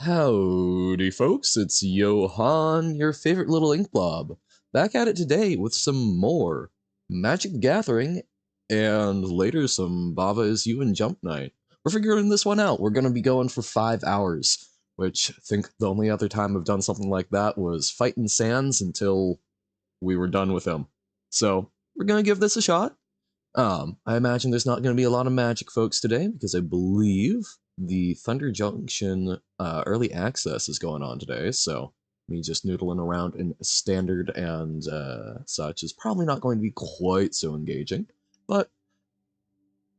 Howdy, folks. It's Johan, your favorite little ink blob, back at it today with some more Magic the Gathering and later some Bava is You and Jump Night. We're figuring this one out. We're going to be going for 5 hours, which I think the only other time I've done something like that was fighting Sans until we were done with him. So, we're going to give this a shot. I imagine there's not going to be a lot of Magic folks today because I believe the Thunder Junction early access is going on today, so me just noodling around in standard and such is probably not going to be quite so engaging, but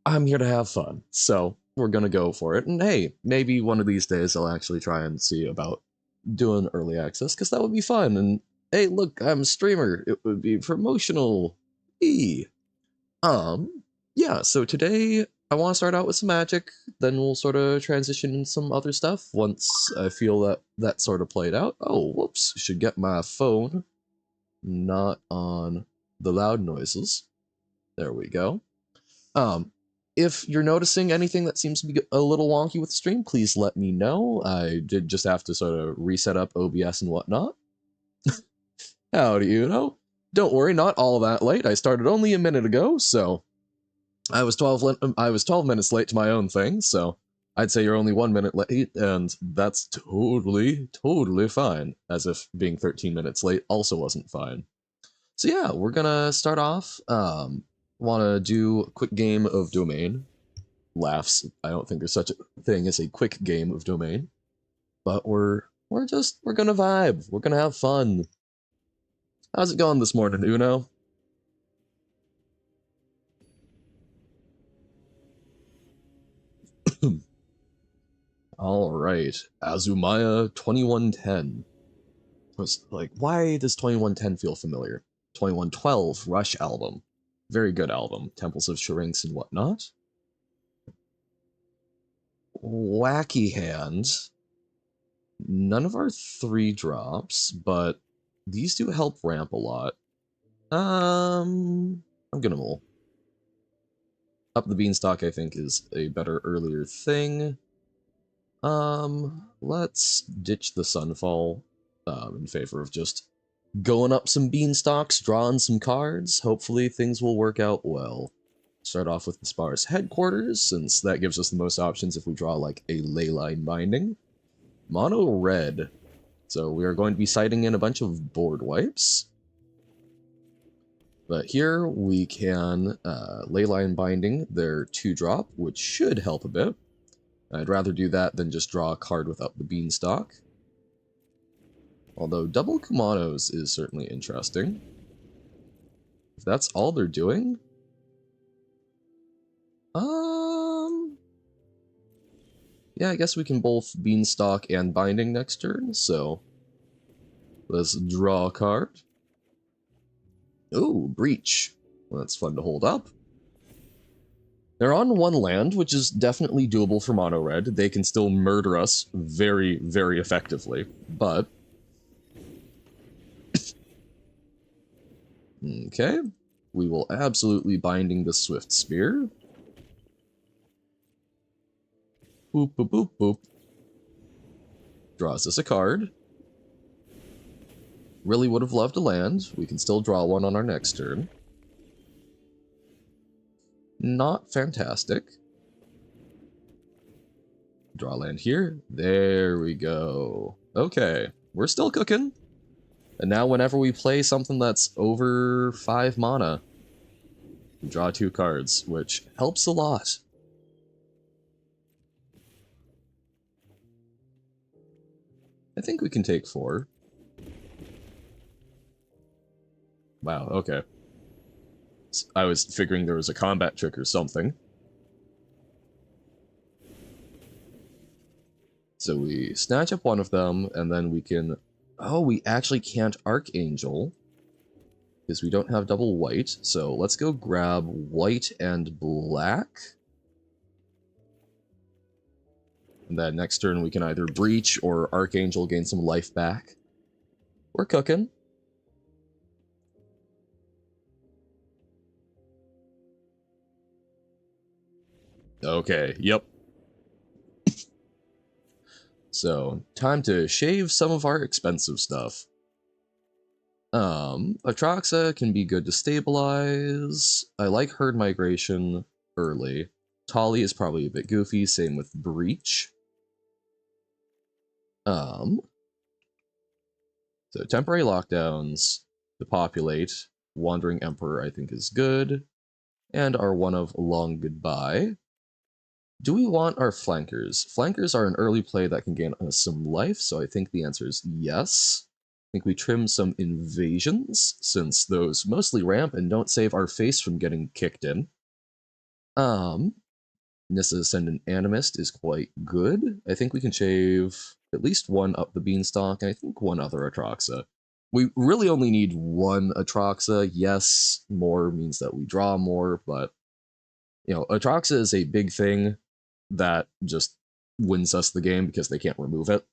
I'm here to have fun, so we're going to go for it. And hey, maybe one of these days I'll actually try and see about doing early access, because that would be fun. And hey, look, I'm a streamer. It would be promotional. Yeah, so today I want to start out with some Magic, then we'll sort of transition into some other stuff once I feel that that sort of played out. Oh, whoops, should get my phone not on the loud noises. There we go. If you're noticing anything that seems to be a little wonky with the stream, please let me know. I did just have to sort of reset up OBS and whatnot. How do you know? Don't worry, not all that late. I started only a minute ago, so I was 12 minutes late to my own thing, so I'd say you're only 1 minute late, and that's totally fine, as if being 13 minutes late also wasn't fine. So yeah, we're gonna start off. Wanna do a quick game of Domain. Laughs. I don't think there's such a thing as a quick game of Domain, but we're gonna vibe. We're gonna have fun. How's it going this morning, Uno? All right, Azumaya 2110. Was like, why does 2110 feel familiar? 2112 Rush album, very good album. Temples of Syrinx and whatnot. Wacky Hand. None of our 3 drops, but these do help ramp a lot. I'm gonna mull. Up the Beanstalk, I think, is a better earlier thing. Let's ditch the Sunfall in favor of just going up some beanstalks, drawing some cards. Hopefully things will work out well. Start off with Spar's Headquarters, since that gives us the most options if we draw like a Leyline Binding. Mono red. So we are going to be sighting in a bunch of board wipes. But here we can Leyline Binding their 2-drop, which should help a bit. I'd rather do that than just draw a card without the Beanstalk. Although double Kumanos is certainly interesting. If that's all they're doing... yeah, I guess we can both Beanstalk and Binding next turn, so... let's draw a card. Ooh, Breach. Well, that's fun to hold up. They're on 1 land, which is definitely doable for mono red. They can still murder us very, very effectively, but... okay. We will absolutely Binding the Swift Spear. Boop, boop, boop, boop. Draws us a card. Really would have loved a land. We can still draw one on our next turn. Not fantastic. Draw land here. There we go. Okay, we're still cooking. And now whenever we play something that's over 5 mana, we draw 2 cards, which helps a lot. I think we can take 4. Wow, okay. I was figuring there was a combat trick or something. So we snatch up one of them, and then we can... oh, we actually can't Archangel, because we don't have double white, so let's go grab white and black. And then next turn we can either Breach or Archangel, gain some life back. We're cooking. Okay, yep. So, time to shave some of our expensive stuff. Atraxa can be good to stabilize. I like herd migration early. Tali is probably a bit goofy, same with Breach. So temporary lockdowns, depopulate, Wandering Emperor I think is good, and our one of Long Goodbye. Do we want our flankers? Flankers are an early play that can gain us some life, so I think the answer is yes. I think we trim some invasions, since those mostly ramp and don't save our face from getting kicked in. Nissa Ascendant Animist is quite good. I think we can shave at least one up the beanstalk, and I think one other Atraxa. We really only need one Atraxa. Yes, more means that we draw more, but, you know, Atraxa is a big thing that just wins us the game because they can't remove it.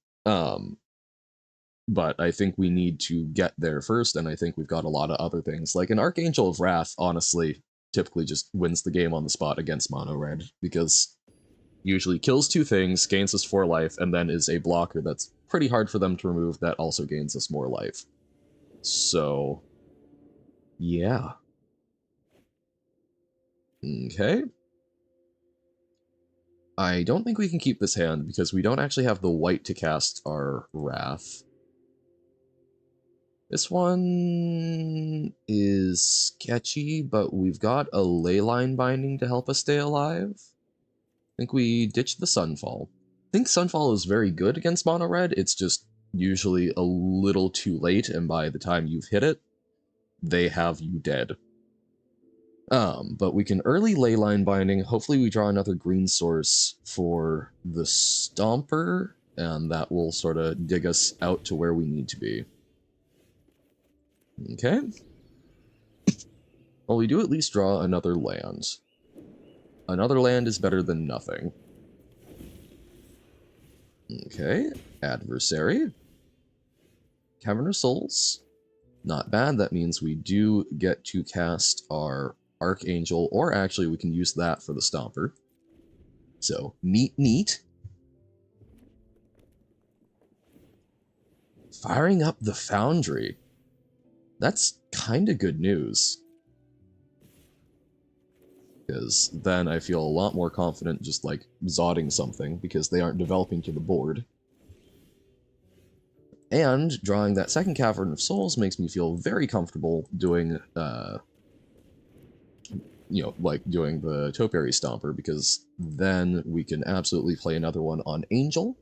But I think we need to get there first, and I think we've got a lot of other things. Like an Archangel of Wrath, honestly, typically just wins the game on the spot against mono red, because usually kills two things, gains us 4 life, and then is a blocker that's pretty hard for them to remove that also gains us more life. So, yeah. Okay. I don't think we can keep this hand because we don't actually have the white to cast our Wrath. This one is sketchy, but we've got a Leyline Binding to help us stay alive. I think we ditched the Sunfall. I think Sunfall is very good against mono red, it's just usually a little too late, and by the time you've hit it, they have you dead. But we can early Leyline Binding, hopefully we draw another green source for the Stomper, and that will sort of dig us out to where we need to be. Okay. Well, we do at least draw another land. Another land is better than nothing. Okay, Adversary. Cavern of Souls. Not bad, that means we do get to cast our Archangel, or actually we can use that for the Stomper. So, neat. Firing up the Foundry. That's kind of good news. Because then I feel a lot more confident just, like, zodding something, because they aren't developing to the board. And drawing that second Cavern of Souls makes me feel very comfortable doing, you know, like doing the Topiary Stomper, because then we can absolutely play another one on Angel.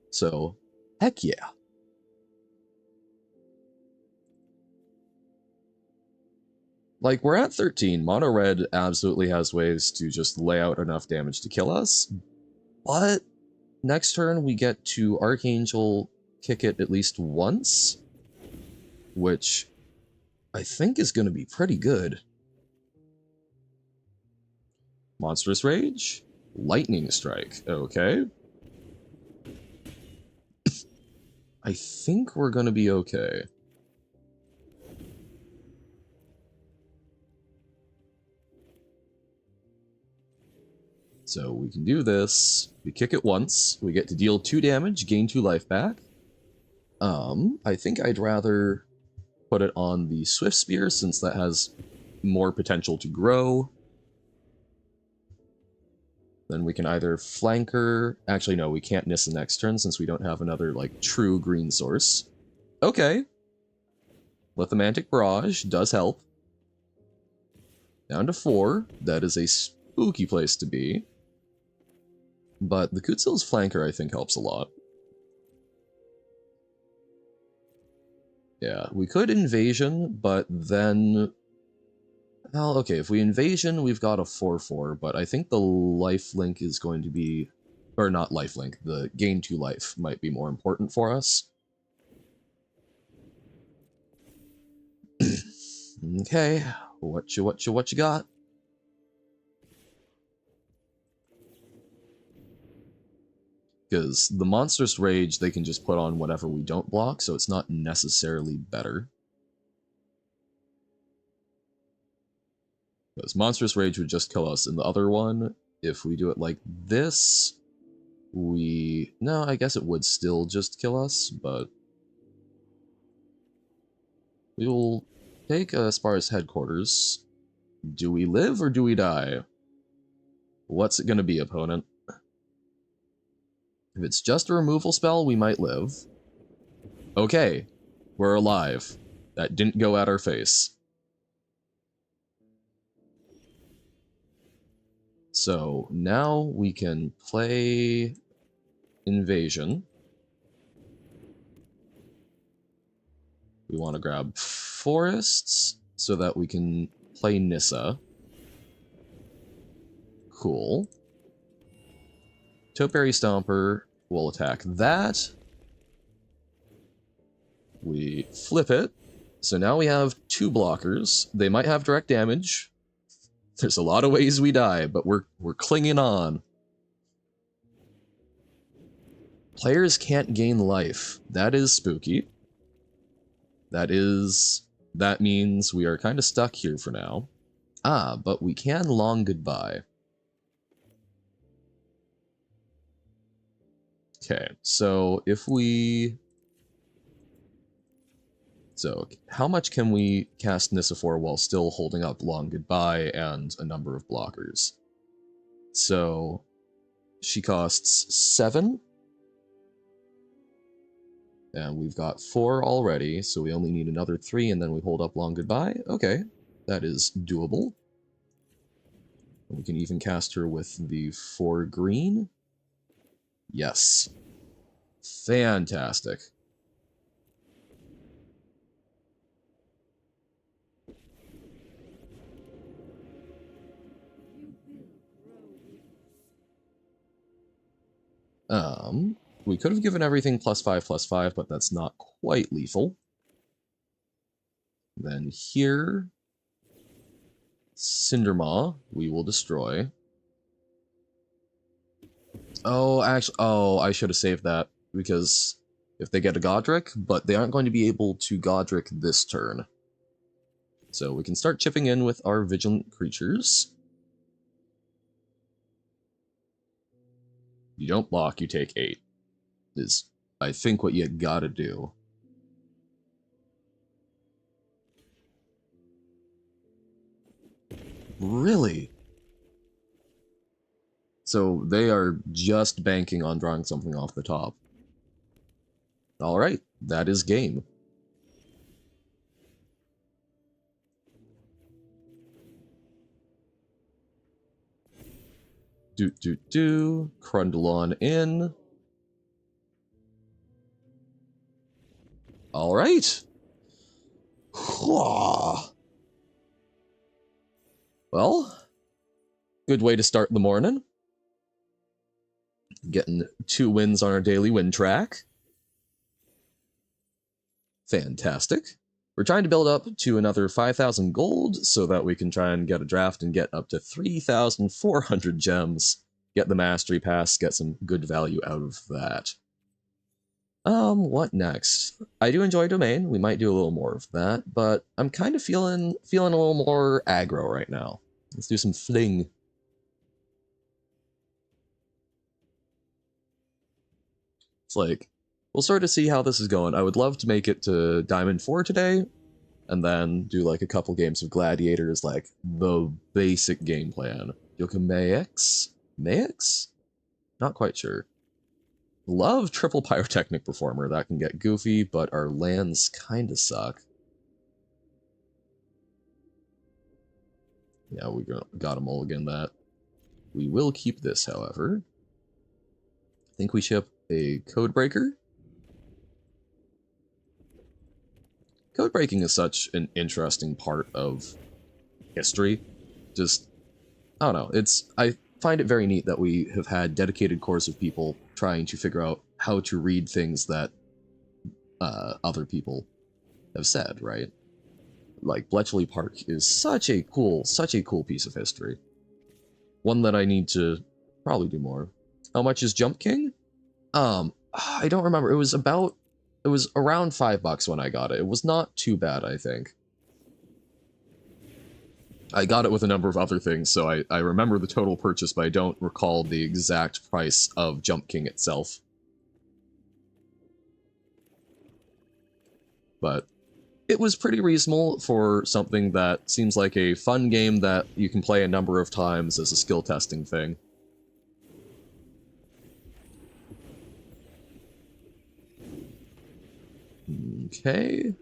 So, heck yeah. Like, we're at 13. Mono Red absolutely has ways to just lay out enough damage to kill us. But next turn, we get to Archangel kick it at least once, which I think is going to be pretty good. Monstrous Rage? Lightning Strike. Okay. I think we're going to be okay. So we can do this. We kick it once. We get to deal 2 damage, gain 2 life back. I think I'd rather put it on the Swift Spear, since that has more potential to grow. Then we can either flanker... Actually, no, we can't Nissa next turn, since we don't have another, like, true green source. Okay. Lithomantic Barrage does help. Down to 4. That is a spooky place to be. But the Kutzil's flanker, I think, helps a lot. Yeah, we could Invasion, but then... Well, okay, if we Invasion, we've got a 4-4, but I think the lifelink is going to be... Or not lifelink, the gain 2 life might be more important for us. Okay, what you got? Because the Monstrous Rage, they can just put on whatever we don't block, so it's not necessarily better. Because Monstrous Rage would just kill us in the other one. If we do it like this, No, I guess it would still just kill us, but we will take Spar's headquarters. Do we live or do we die? What's it gonna be, opponent? If it's just a removal spell, we might live. Okay, we're alive. That didn't go at our face. So now we can play Invasion. We want to grab Forests so that we can play Nissa. Cool. Topiary Stomper will attack that. We flip it. So now we have 2 blockers. They might have direct damage. There's a lot of ways we die, but we're clinging on. Players can't gain life. That is spooky. That means we are kind of stuck here for now. Ah, but we can long goodbye. Okay, so if we... So, how much can we cast Nissa for while still holding up Long Goodbye and a number of blockers? So, she costs 7. And we've got 4 already, so we only need another 3, and then we hold up Long Goodbye. Okay, that is doable. And we can even cast her with the 4 green. Yes. Fantastic. We could have given everything +5/+5, but that's not quite lethal. Then here, Cindermaw, we will destroy. Oh, actually, I should have saved that, because if they get a Godric, but they aren't going to be able to Godric this turn. So we can start chipping in with our Vigilant creatures. You don't block, you take 8. Is, I think, what you gotta do. Really? So they are just banking on drawing something off the top. Alright, that is game. Crundle in. Alright. Well, good way to start the morning. Getting 2 wins on our daily win track. Fantastic. We're trying to build up to another 5,000 gold so that we can try and get a draft and get up to 3,400 gems. Get the mastery pass, get some good value out of that. What next? I do enjoy Domain. We might do a little more of that, but I'm kind of feeling a little more aggro right now. Let's do some fling. It's like, we'll sort of see how this is going. I would love to make it to Diamond 4 today, and then do like a couple games of Gladiator as like the basic game plan. Yokomex? Mex? Not quite sure. Love triple pyrotechnic performer. That can get goofy, but our lands kinda suck. Yeah, we got a mulligan that. We will keep this, however. I think we ship a Codebreaker. Codebreaking is such an interesting part of history. Just, I don't know, I find it very neat that we have had dedicated cores of people trying to figure out how to read things that other people have said, right? Like, Bletchley Park is such a cool piece of history. One that I need to probably do more. How much is Jump King? I don't remember. It was around $5 when I got it. It was not too bad, I think. I got it with a number of other things, so I remember the total purchase, but I don't recall the exact price of Jump King itself. But it was pretty reasonable for something that seems like a fun game that you can play a number of times as a skill testing thing. Okay.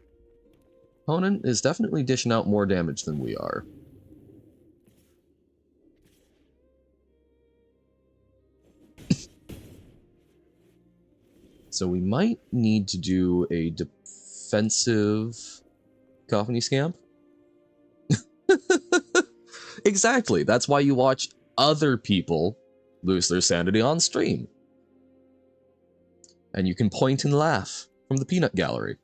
Opponent is definitely dishing out more damage than we are. So we might need to do a defensive Cacophony Scamp. Exactly. That's why you watch other people lose their sanity on stream. And you can point and laugh from the peanut gallery.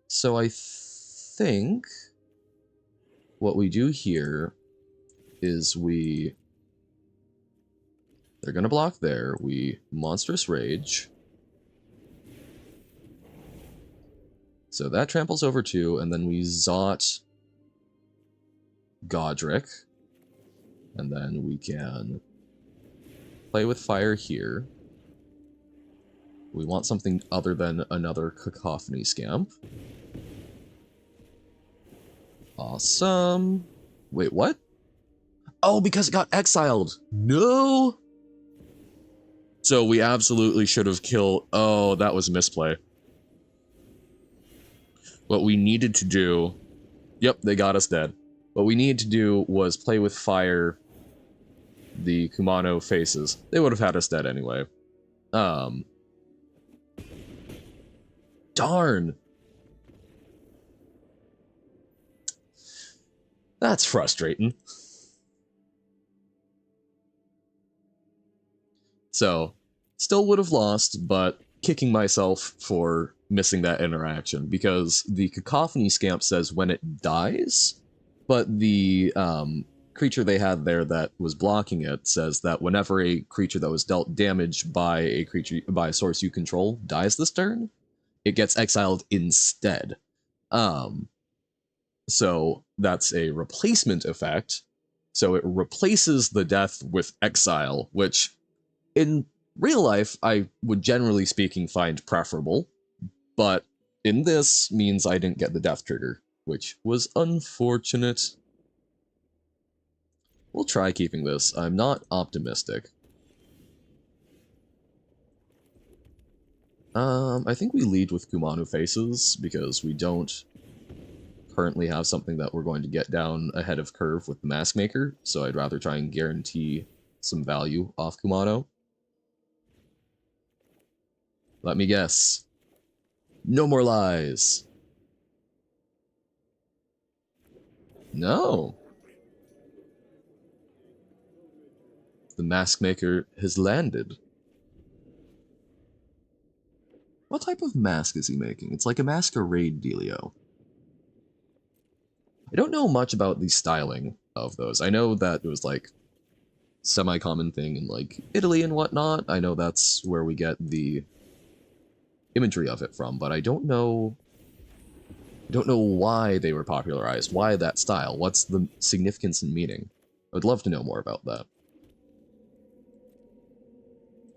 So I think what we do here is they're gonna block there, we Monstrous Rage. So that tramples over 2, and then we Zot Godric. And then we can play with fire here. We want something other than another Cacophony Scamp. Awesome. Wait, what? Oh, because it got exiled. No! So we absolutely should have killed... Oh, that was a misplay. What we needed to do... Yep, they got us dead. What we needed to do was play with fire the Kumano faces. They would have had us dead anyway. Darn! That's frustrating. So, still would have lost, but kicking myself for missing that interaction, because the Cacophony Scamp says when it dies, but the creature they had there that was blocking it says that whenever a creature that was dealt damage by a source you control dies this turn, it gets exiled instead. So that's a replacement effect. So it replaces the death with exile, which in real life I would generally speaking find preferable, but in this means I didn't get the death trigger, which was unfortunate. We'll try keeping this. I'm not optimistic. I think we lead with Kumano Faces, because we don't currently have something that we're going to get down ahead of curve with the Mask Maker, so I'd rather try and guarantee some value off Kumano. Let me guess. No more lies. No. The Mask Maker has landed. What type of mask is he making? It's like a masquerade dealio. I don't know much about the styling of those. I know that it was like semi-common thing in like Italy and whatnot. I know that's where we get the imagery of it from, but I don't know why they were popularized, why that style, what's the significance and meaning. I would love to know more about that.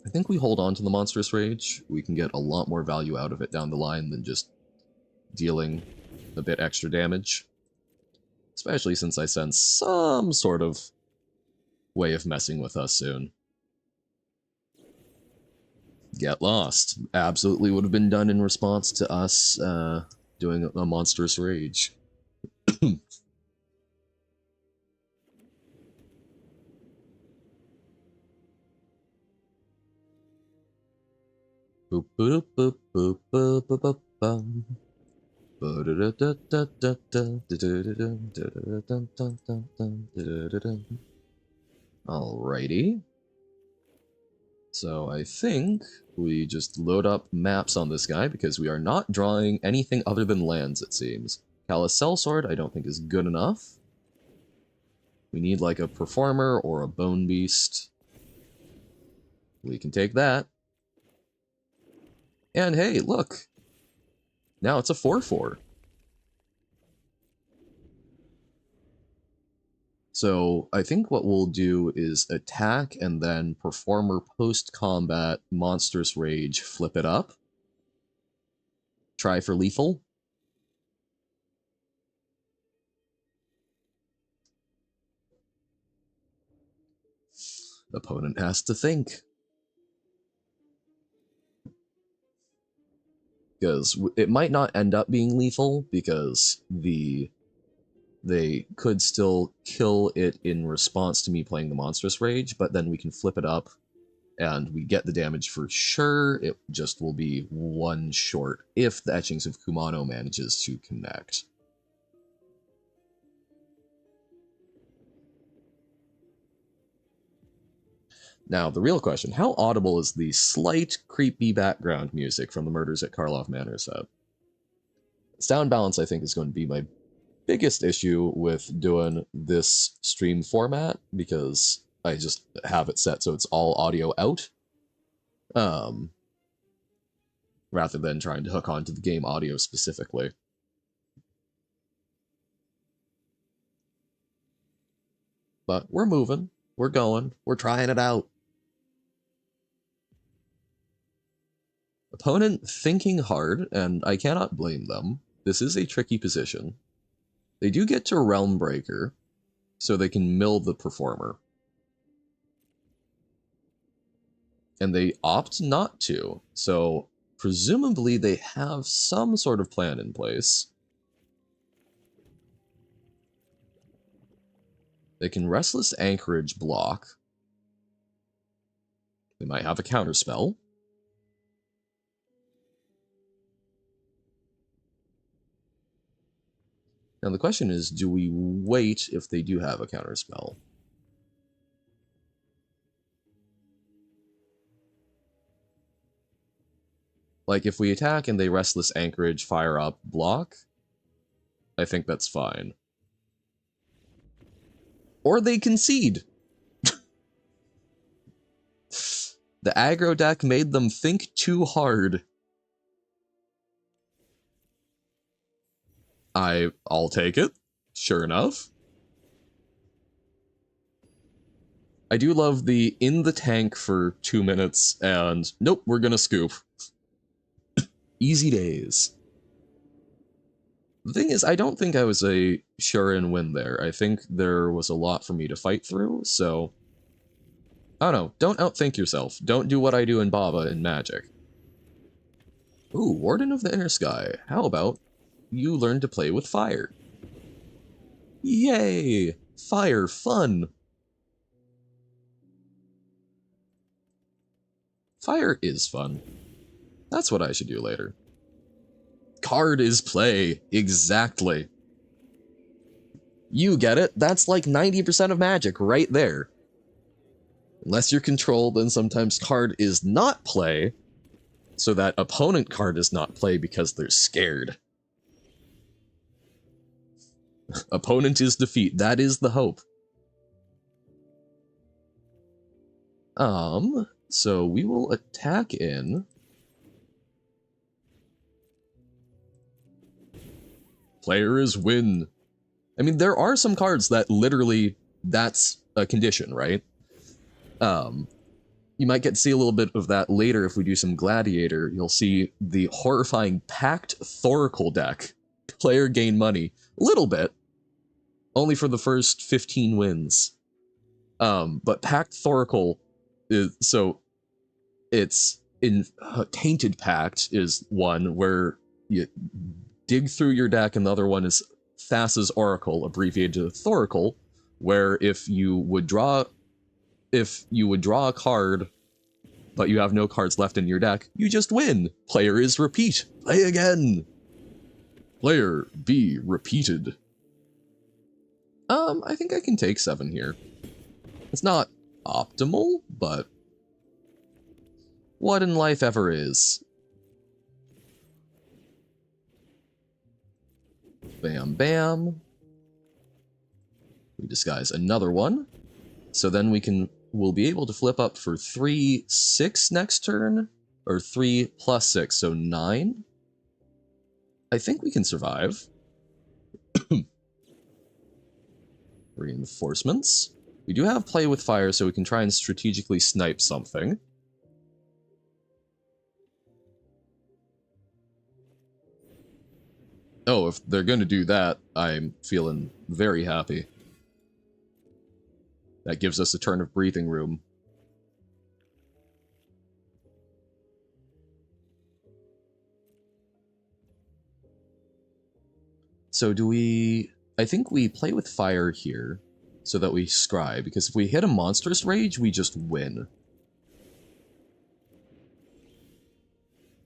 I think we hold on to the Monstrous Rage. We can get a lot more value out of it down the line than just dealing a bit extra damage. Especially since I sense some sort of way of messing with us soon. Get Lost. Absolutely would have been done in response to us doing a Monstrous Rage. Boop boop boop boop boop boop boop. Alrighty. So I think we just load up maps on this guy, because we are not drawing anything other than lands, it seems. Callous Sellsword I don't think is good enough. We need like a Performer or a Bone Beast. We can take that. And hey, look! Now it's a 4/4. So I think what we'll do is attack and then performer post-combat monstrous rage, flip it up. Try for lethal. Opponent has to think. Because it might not end up being lethal, because they could still kill it in response to me playing the monstrous rage, but then we can flip it up and we get the damage for sure. It just will be one short if the Etchings of Kumano manages to connect. Now, the real question, how audible is the slight creepy background music from the Murders at Karloff Manor set? Sound balance, I think, is going to be my biggest issue with doing this stream format, because I just have it set so it's all audio out, rather than trying to hook onto the game audio specifically. But we're moving, we're going, we're trying it out. Opponent thinking hard, and I cannot blame them. This is a tricky position. They do get to Realm Breaker, so they can mill the performer. And they opt not to, so presumably they have some sort of plan in place. They can Restless Anchorage block. They might have a counterspell. Now the question is, do we wait if they do have a counterspell? Like, if we attack and they Restless Anchorage, fire up, block, I think that's fine. Or they concede. The aggro deck made them think too hard. I'll take it, sure enough. I do love the in the tank for 2 minutes and nope, we're gonna scoop. Easy days. The thing is, I don't think I was a sure-in win there. I think there was a lot for me to fight through, so I don't know. Don't outthink yourself. Don't do what I do in Baba in Magic. Ooh, Warden of the Inner Sky. How about you learn to play with fire? Yay! Fire, fun! Fire is fun. That's what I should do later. Card is play. Exactly. You get it. That's like 90% of Magic right there. Unless you're controlled, then sometimes card is not play, so that opponent card is not play because they're scared. Opponent is defeat. That is the hope. So we will attack in. Player is win. I mean, there are some cards that literally, that's a condition, right? You might get to see a little bit of that later if we do some Gladiator. You'll see the horrifying Pact-Thoracle deck. Player gain money. A little bit. Only for the first 15 wins. But Pact-Thoracle is, so it's in Tain-ted Pact is one where you dig through your deck, and the other one is Thassa's Oracle, abbreviated to Thoracle, where if you would draw a card, but you have no cards left in your deck, you just win. Player is repeat. Play again. Player be repeated. I think I can take 7 here. It's not optimal, but what in life ever is? Bam, bam. We disguise another one. So then we'll be able to flip up for 3/6 next turn, or 3 plus 6, so 9. I think we can survive. Reinforcements. We do have play with fire, so we can try and strategically snipe something. Oh, if they're going to do that, I'm feeling very happy. That gives us a turn of breathing room. So do we... I think we play with fire here, so that we scry, because if we hit a monstrous rage, we just win.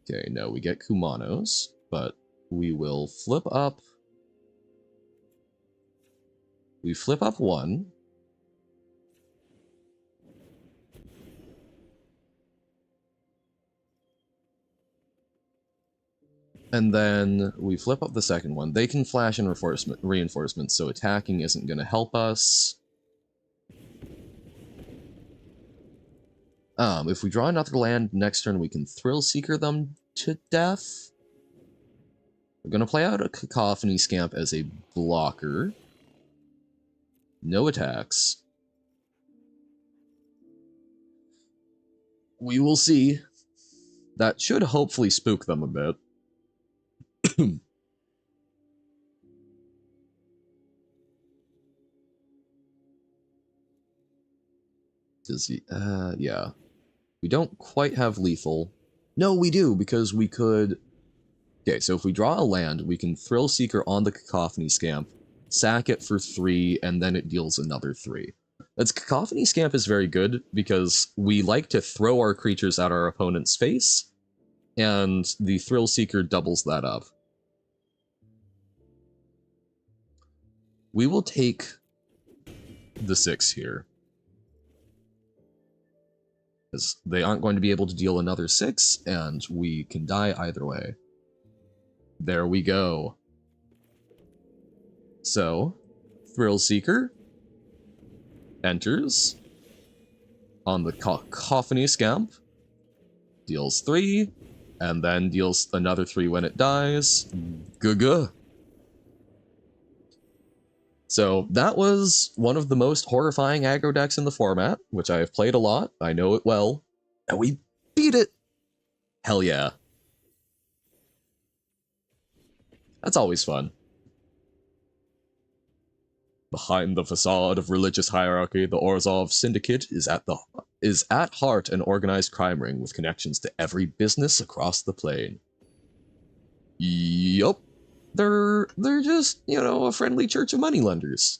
Okay, no, we get Kumanos, but we will flip up... We flip up one. And then we flip up the second one. They can flash in reinforcements, so attacking isn't going to help us. If we draw another land next turn, we can Thrill Seeker them to death. We're going to play out a Cacophony Scamp as a blocker. No attacks. We will see. That should hopefully spook them a bit. Does he? Yeah. We don't quite have lethal. No, we do, because we could... Okay, so if we draw a land, we can Thrill Seeker on the Cacophony Scamp, sack it for 3, and then it deals another 3. That's Cacophony Scamp is very good, because we like to throw our creatures at our opponent's face, and the Thrill Seeker doubles that up. We will take the 6 here, because they aren't going to be able to deal another 6, and we can die either way. There we go. So, Thrill Seeker enters on the Cacophony Scamp, deals 3, and then deals another 3 when it dies. Guh-guh. So that was one of the most horrifying aggro decks in the format, which I have played a lot, I know it well, and we beat it! Hell yeah. That's always fun. Behind the facade of religious hierarchy, the Orzhov Syndicate is at heart an organized crime ring with connections to every business across the plane. Yup. They're just, you know, a friendly church of moneylenders.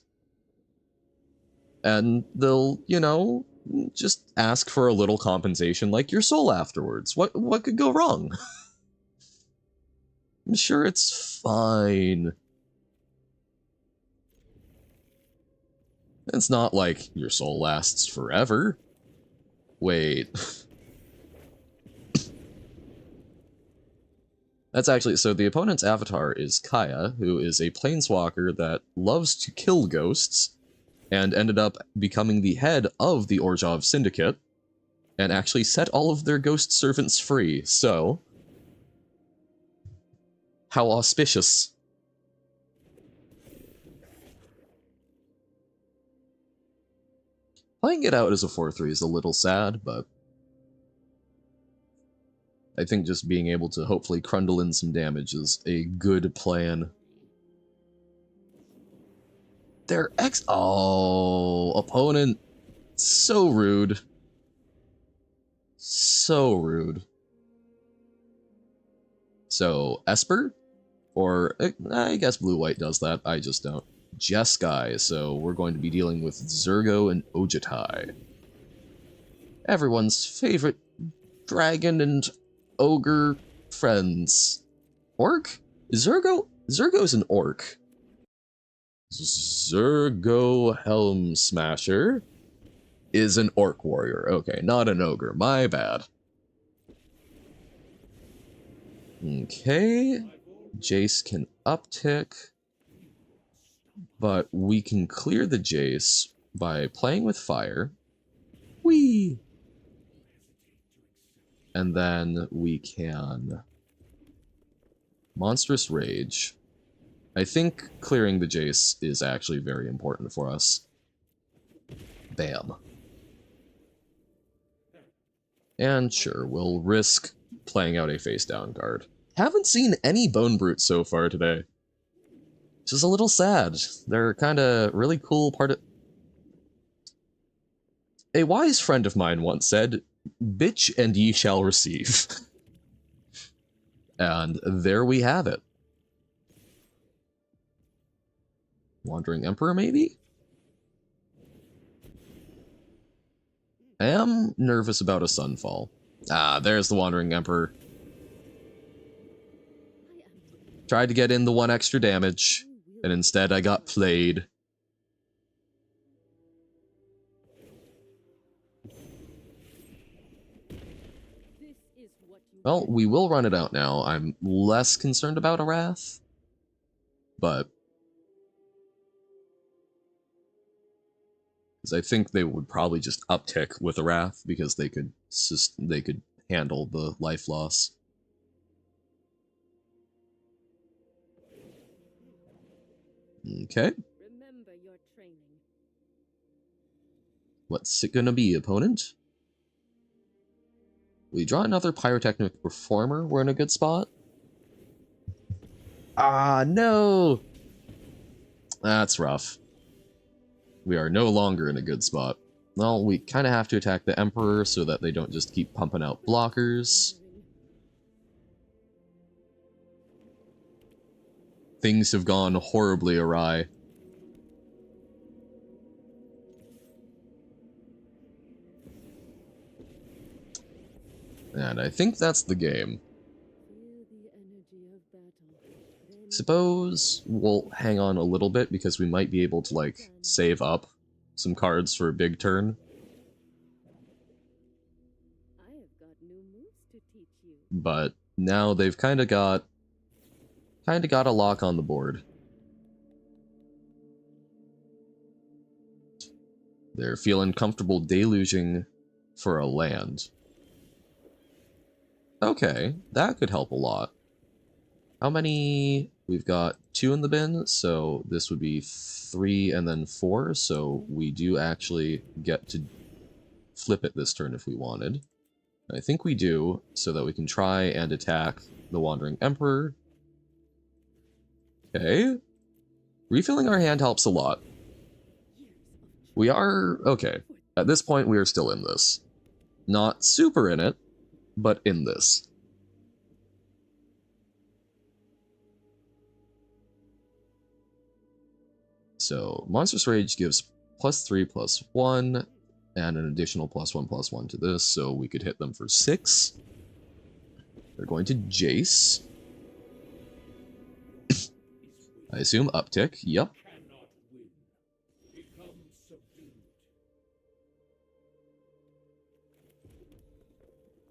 And they'll, you know, just ask for a little compensation like your soul afterwards. What could go wrong? I'm sure it's fine. It's not like your soul lasts forever. Wait. That's actually, so the opponent's avatar is Kaya, who is a planeswalker that loves to kill ghosts, and ended up becoming the head of the Orzhov Syndicate, and actually set all of their ghost servants free, so... How auspicious. Playing it out as a 4-3 is a little sad, but... I think just being able to hopefully crundle in some damage is a good plan. Their Oh, opponent. So rude. So rude. So, Esper? Or, I guess blue-white does that, I just don't. Jeskai, so we're going to be dealing with Zurgo and Ojutai. Everyone's favorite dragon and ogre friends. Orc? Zurgo's an orc. Zurgo Helm Smasher is an orc warrior. Okay, not an ogre. My bad. Okay. Jace can uptick. But we can clear the Jace by playing with fire. Whee! And then we can Monstrous Rage. I think clearing the Jace is actually very important for us. Bam. And sure, we'll risk playing out a face-down guard. Haven't seen any Bone Brutes so far today. Which is a little sad. They're kind of really cool part of... A wise friend of mine once said, "Bitch and ye shall receive." And there we have it. Wandering Emperor, maybe? I am nervous about a Sunfall. Ah, there's the Wandering Emperor. Tried to get in the 1 extra damage, and instead I got played. Well, we will run it out now. I'm less concerned about a Wrath, but... because I think they would probably just uptick with a Wrath, because they could handle the life loss. Okay. Remember your training. What's it gonna be, opponent? We draw another Pyrotechnic Performer. We're in a good spot. Ah, no! That's rough. We are no longer in a good spot. Well, we kind of have to attack the Emperor so that they don't just keep pumping out blockers. Things have gone horribly awry. And I think that's the game. Suppose we'll hang on a little bit because we might be able to, like, save up some cards for a big turn. But now they've kind of got a lock on the board. They're feeling comfortable deluging for a land. Okay, that could help a lot. How many? We've got 2 in the bin, so this would be 3 and then 4, so we do actually get to flip it this turn if we wanted. I think we do, so that we can try and attack the Wandering Emperor. Okay. Refilling our hand helps a lot. We are... okay. At this point, we are still in this. Not super in it, but in this. So, Monstrous Rage gives +3/+1, and an additional +1/+1 to this, so we could hit them for 6. They're going to Jace. I assume uptick, yep.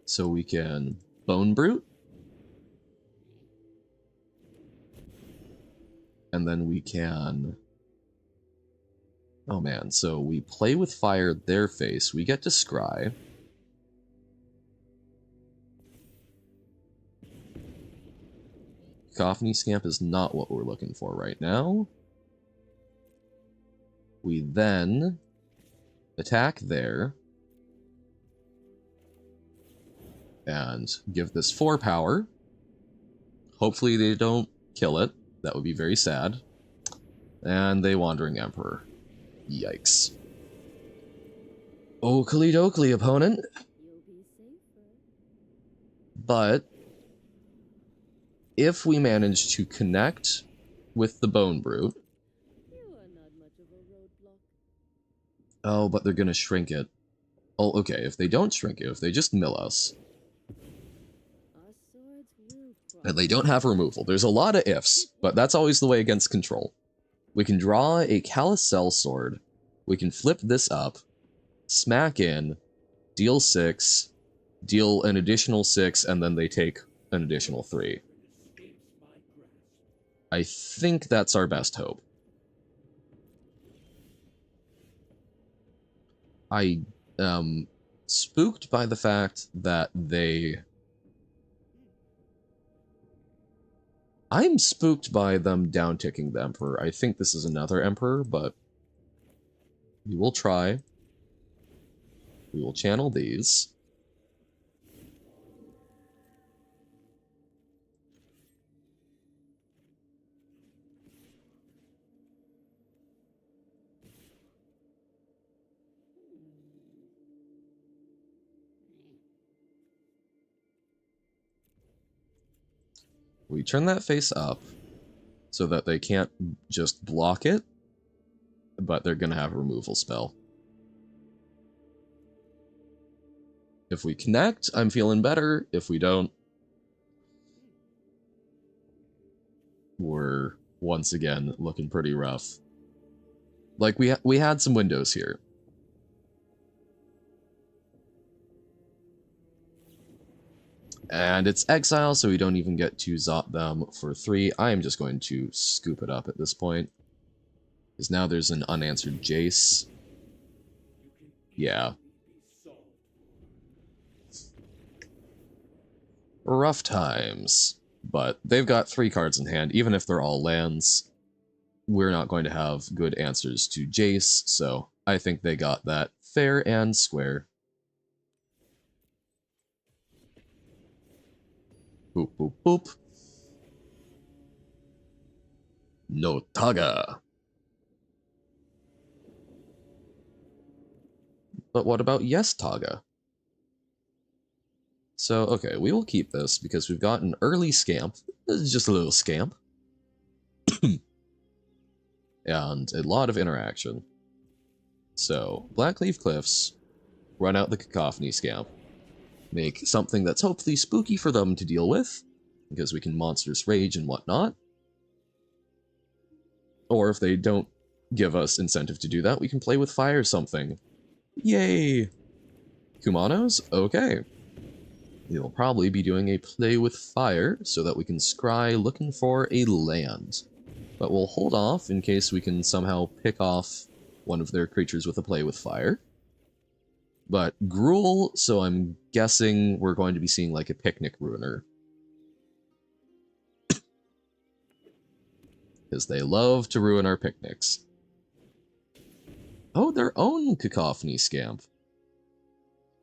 So we can Bone Brute. And then we can... oh man, so we play with fire their face. We get to scry. Cacophony Scamp is not what we're looking for right now. We then attack there. And give this 4 power. Hopefully they don't kill it. That would be very sad. And they Wandering Emperor. Yikes. Oakley dokley, opponent. But if we manage to connect with the Bone Brute... oh, but they're gonna shrink it. Oh, okay, if they don't shrink it, if they just mill us... and they don't have removal. There's a lot of ifs, but that's always the way against control. We can draw a Callous Sellsword. We can flip this up, smack in, deal 6, deal an additional 6, and then they take an additional 3. I think that's our best hope. I am spooked by the fact that they... I'm spooked by them down-ticking the Emperor. I think this is another Emperor, but we will try. We will channel these. We turn that face up so that they can't just block it, but they're going to have a removal spell. If we connect, I'm feeling better. If we don't, we're once again looking pretty rough. Like, we had some windows here. And it's exile, so we don't even get to zop them for 3. I am just going to scoop it up at this point. Because now there's an unanswered Jace. Yeah. Rough times. But they've got 3 cards in hand. Even if they're all lands, we're not going to have good answers to Jace, so I think they got that fair and square. Boop, boop, boop. No Taga. But what about yes Taga? So, okay, we will keep this because we've got an early scamp. This is just a little scamp. And a lot of interaction. So, Blackleaf Cliffs, run out the Cacophony Scamp. Make something that's hopefully spooky for them to deal with, because we can Monstrous Rage and whatnot. Or if they don't give us incentive to do that, we can play with fire something. Yay! Kumanos? Okay. We'll probably be doing a play with fire, so that we can scry looking for a land. But we'll hold off in case we can somehow pick off one of their creatures with a play with fire. But Gruul, so I'm guessing we're going to be seeing like a Picnic Ruiner. Because they love to ruin our picnics. Oh, their own Cacophony Scamp.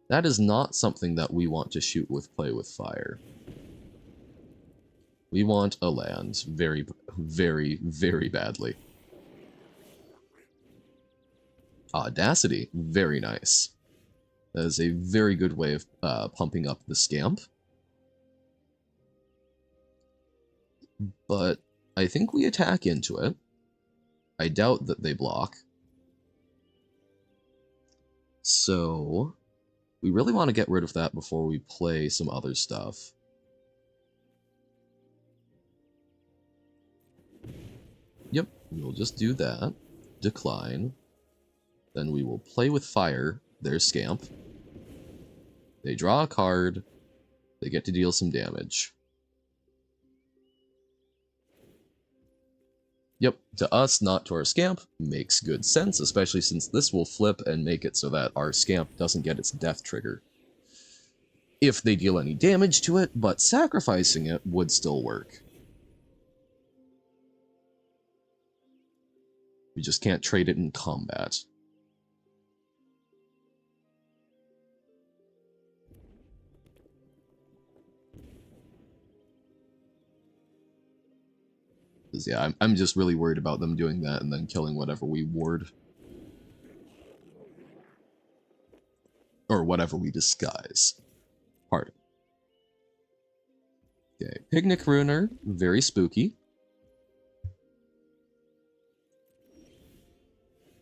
That is not something that we want to shoot with play with fire. We want a land very, very, very badly. Audacity, very nice. That is a very good way of pumping up the Scamp. But I think we attack into it. I doubt that they block. So we really want to get rid of that before we play some other stuff. Yep, we'll just do that. Decline. Then we will play with fire, their Scamp. They draw a card. They get to deal some damage. Yep, to us, not to our Scamp, makes good sense, especially since this will flip and make it so that our Scamp doesn't get its death trigger. If they deal any damage to it, but sacrificing it would still work. We just can't trade it in combat. Because, yeah, I'm just really worried about them doing that and then killing whatever we ward. Or whatever we disguise. Pardon. Okay, Picnic Ruiner, very spooky.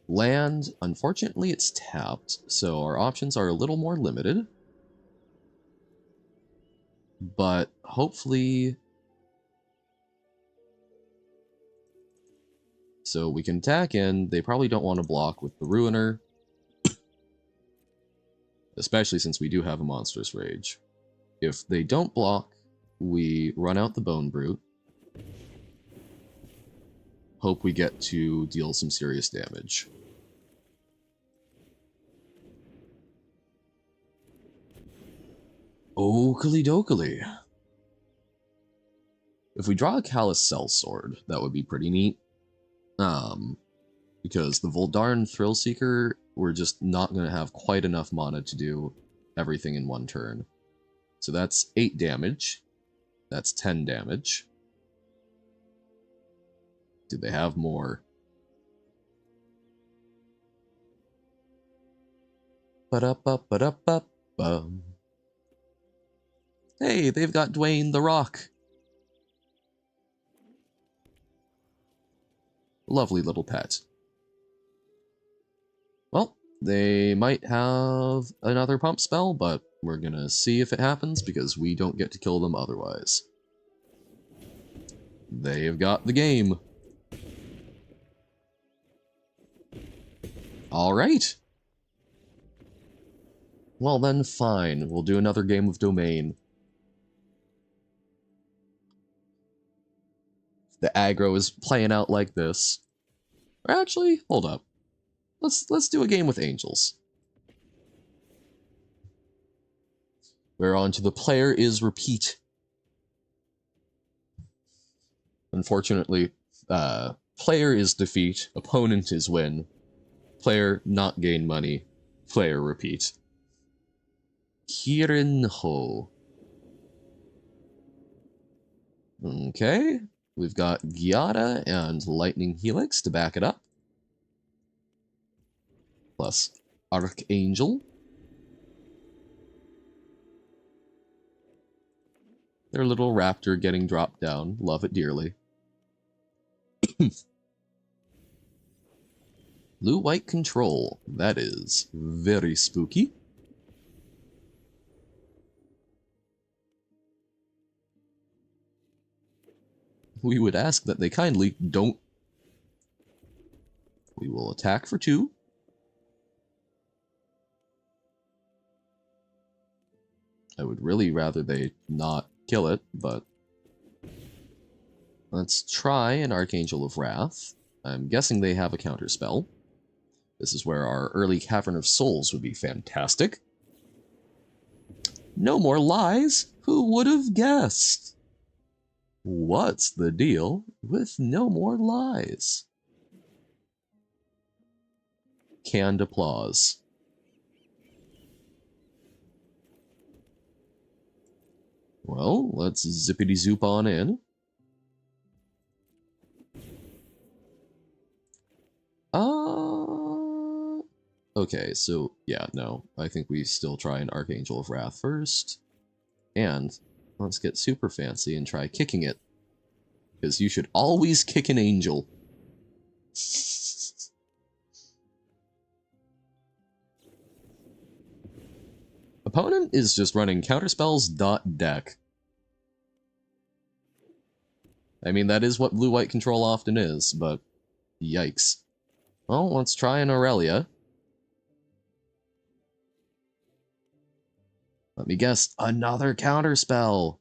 Land, unfortunately it's tapped, so our options are a little more limited. But hopefully... So we can attack in, they probably don't want to block with the Ruiner. Especially since we do have a Monstrous Rage. If they don't block, we run out the Bone Brute. Hope we get to deal some serious damage. Oakley dokley. If we draw a Callous Sellsword, that would be pretty neat. Because the Voldarn Thrillseeker, we're just not going to have quite enough mana to do everything in one turn. So that's 8 damage. That's 10 damage. Do they have more? Ba-da-ba-ba-da-ba-bum. Hey, they've got Dwayne the Rock. Lovely little pet. Well, they might have another pump spell, but we're gonna see if it happens because we don't get to kill them otherwise. They have got the game. Alright. Well then, fine. We'll do another game of Domain. The aggro is playing out like this. Or actually, hold up. Let's do a game with Angels. We're on to the player is repeat. Unfortunately, player is defeat, opponent is win. Player not gain money, player repeat. Kirin Ho. Okay, we've got Giada and Lightning Helix to back it up. Plus Archangel. Their little raptor getting dropped down. Love it dearly. Blue-white control. That is very spooky. We would ask that they kindly don't. We will attack for 2. I would really rather they not kill it, but let's try an Archangel of Wrath. I'm guessing they have a counterspell. This is where our early Cavern of Souls would be fantastic. No more lies? Who would have guessed? What's the deal with no more lies? Canned applause. Well, let's zippity-zoop on in. Okay, so, yeah, no. I think we still try an Archangel of Wrath first. And let's get super fancy and try kicking it. Because you should always kick an angel. Opponent is just running counterspells.deck. I mean, that is what blue-white control often is, but yikes. Well, let's try an Aurelia. Let me guess, another counterspell.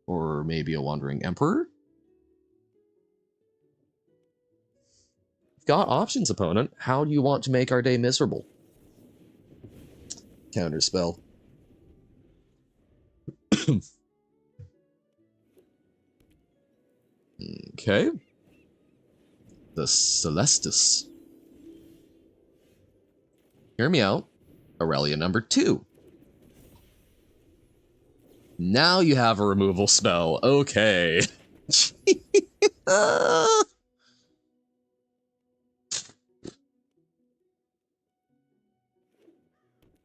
Or maybe a Wandering Emperor? You've got options, opponent. How do you want to make our day miserable? Counterspell. Okay. The Celestus. Hear me out. Aurelia number 2. Now you have a removal spell. Okay.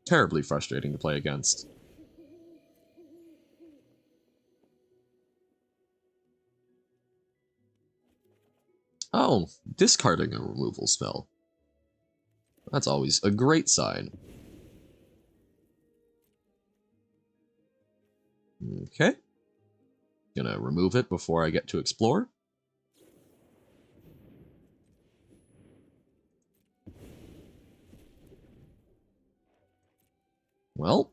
Terribly frustrating to play against. Oh, discarding a removal spell. That's always a great sign. Okay. Gonna remove it before I get to explore. Well,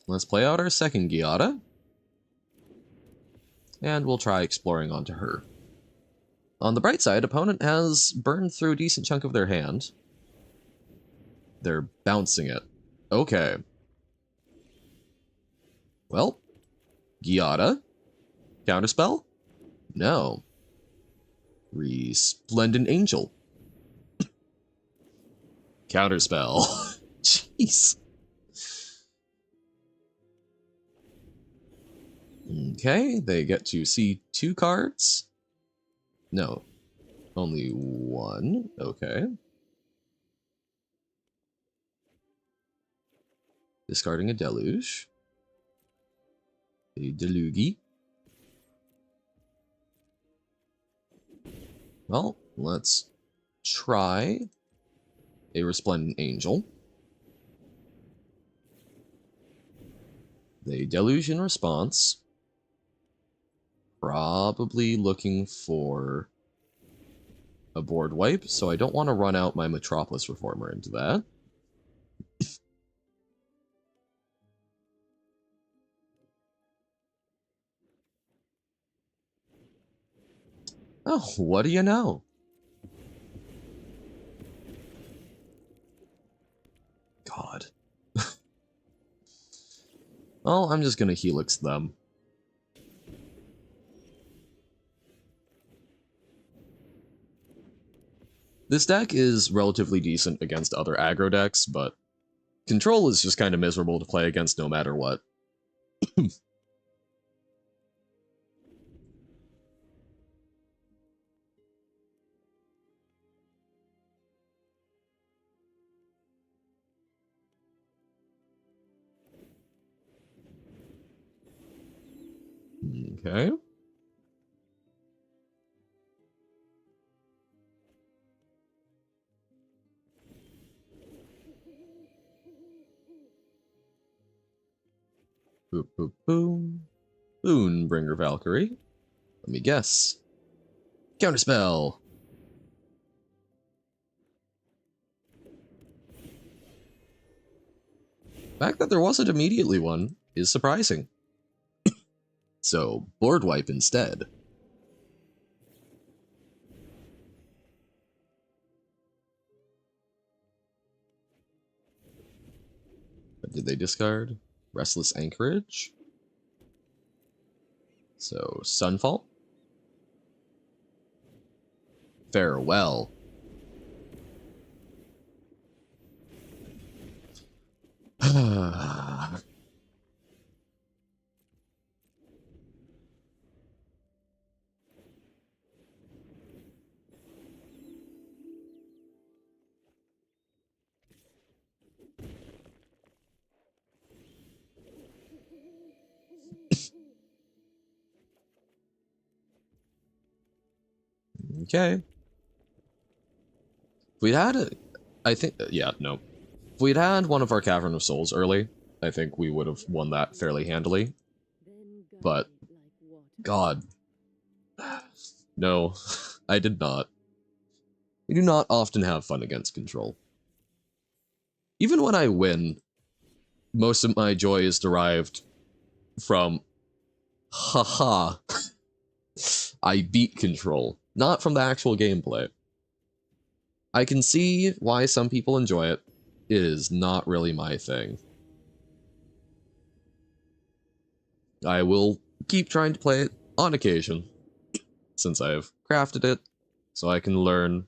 let's play out our second Giada. And we'll try exploring onto her. On the bright side, opponent has burned through a decent chunk of their hand. They're bouncing it. Okay. Well, Giada? Counterspell? No. Resplendent Angel. Counterspell. Jeez. Okay, they get to see 2 cards. No, only 1. Okay. Discarding a Deluge. A Delugi. Well, let's try a Resplendent Angel. They Deluge in response. Probably looking for a board wipe, so I don't want to run out my Metropolis Reformer into that. Oh, what do you know? God. Well, I'm just gonna Helix them. This deck is relatively decent against other aggro decks, but Control is just kind of miserable to play against no matter what. Okay. Boop, boop, boom. Boonbringer Valkyrie. Let me guess. Counterspell. The fact that there wasn't immediately one is surprising. So, board wipe instead. What did they discard? Restless Anchorage. So, Sunfall. Farewell. Okay. If we'd had a... I think... Yeah, no. If we'd had one of our Cavern of Souls early, I think we would have won that fairly handily. But, God. No, I did not. I do not often have fun against Control. Even when I win, most of my joy is derived from, haha, I beat Control, not from the actual gameplay. I can see why some people enjoy it. It is not really my thing. I will keep trying to play it on occasion, since I've crafted it, so I can learn.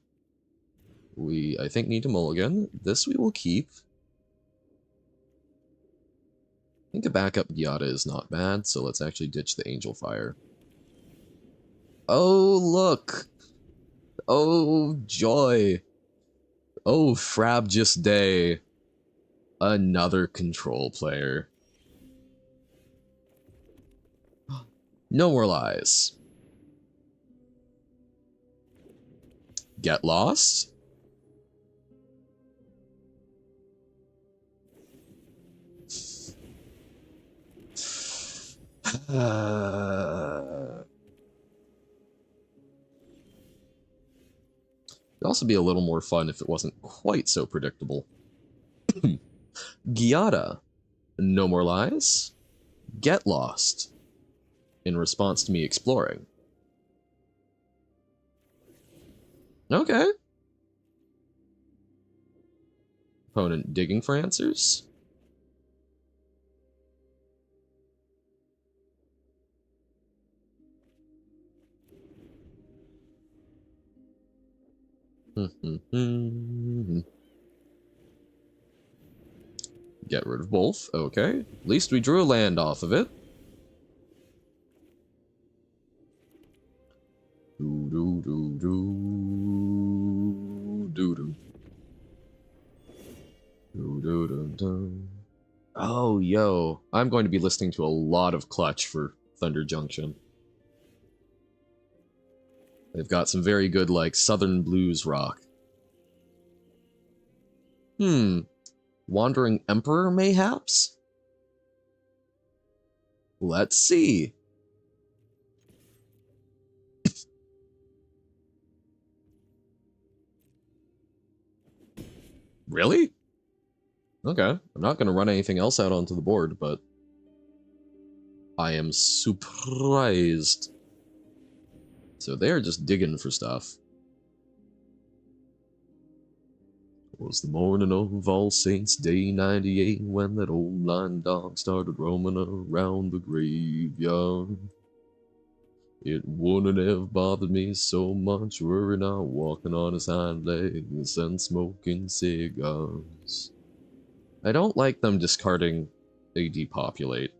We, I think, need to mulligan. This we will keep. I think a backup Giada is not bad, so let's actually ditch the Angel Fire. Oh, look! Oh, joy! Oh, Frabjous day! Another Control player. No more lies. Get lost? It'd also be a little more fun if it wasn't quite so predictable. Giada. No more lies. Get lost. In response to me exploring. Okay. Opponent digging for answers. Get rid of both. Okay. At least we drew a land off of it. Do do do do do do do do do do. Oh, yo. I'm going to be listening to a lot of Clutch for Thunder Junction. They've got some very good, like, Southern blues rock. Wandering Emperor, mayhaps? Let's see. Really? Okay. I'm not going to run anything else out onto the board, but I am surprised. So they're just digging for stuff. It was the morning of All Saints Day 98 when that old blind dog started roaming around the graveyard. It wouldn't have bothered me so much were he not walking on his hind legs and smoking cigars. I don't like them discarding a depopulate.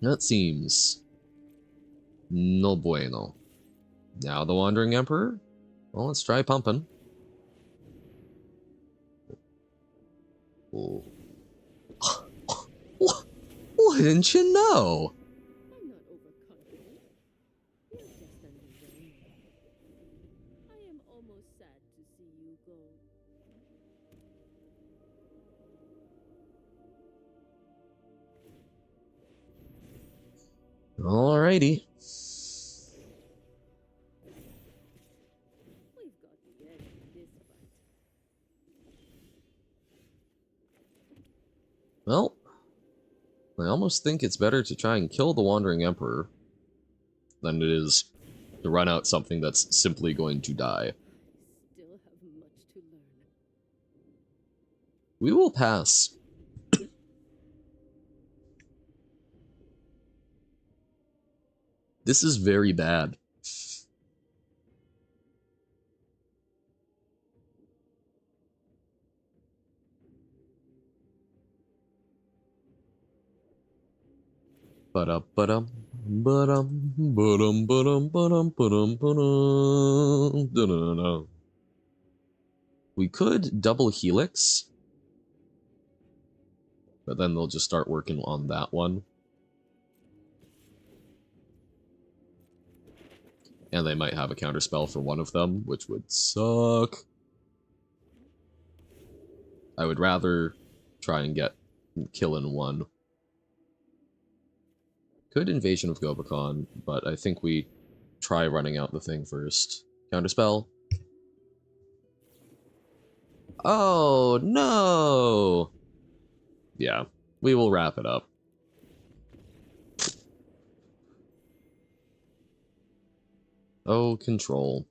That seems no bueno. Now the Wandering Emperor? Well, let's try pumping. Oh. Wouldn't you know? I'm not overconfident. You're just underwhelming. I am almost sad to see you go. Alrighty. We've got the edge in this fight. Well, I almost think it's better to try and kill the Wandering Emperor than it is to run out something that's simply going to die. I still have much to learn. We will pass. This is very bad. Ba-dum, ba-dum, ba-dum, ba-dum, ba-dum, ba-dum, ba-dum, ba-dum, da-da-da-da. We could double Helix, but then they'll just start working on that one. And they might have a counterspell for one of them, which would suck. I would rather try and get kill in one. Could Invasion of Gobakon, but I think we try running out the thing first. Counterspell. Oh, no! Yeah, we will wrap it up. Oh, control.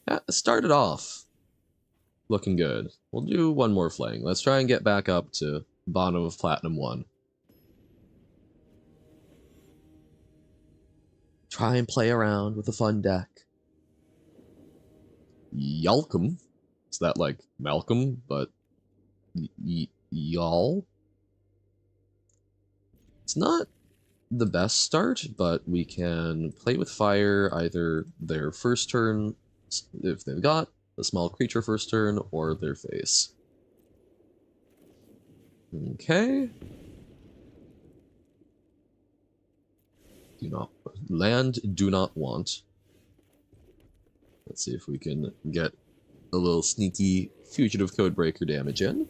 Yeah, started off looking good. We'll do one more flaying. Let's try and get back up to bottom of Platinum 1. Try and play around with a fun deck. Yalcum. Is that like Malcolm, but y'all? It's not the best start, but we can play with fire either their first turn, if they've got a small creature first turn, or their face. Okay. Do not land, do not want. Let's see if we can get a little sneaky fugitive codebreaker damage in.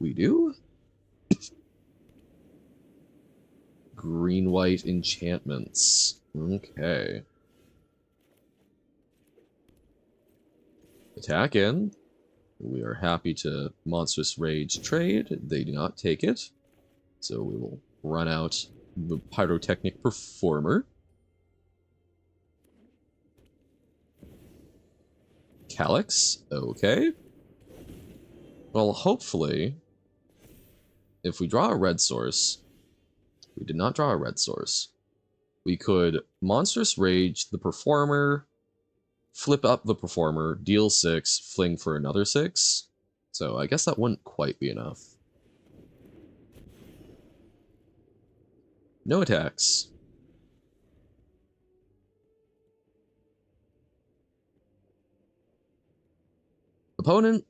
We do. Green-white enchantments. Okay. Attack in. We are happy to Monstrous Rage trade. They do not take it. So we will run out the Pyrotechnic Performer. Calyx. Okay. Well, hopefully, if we draw a red source, We did not draw a red source. We could Monstrous Rage the Performer, flip up the Performer, deal 6, fling for another 6. So I guess that wouldn't quite be enough. No attacks. Opponent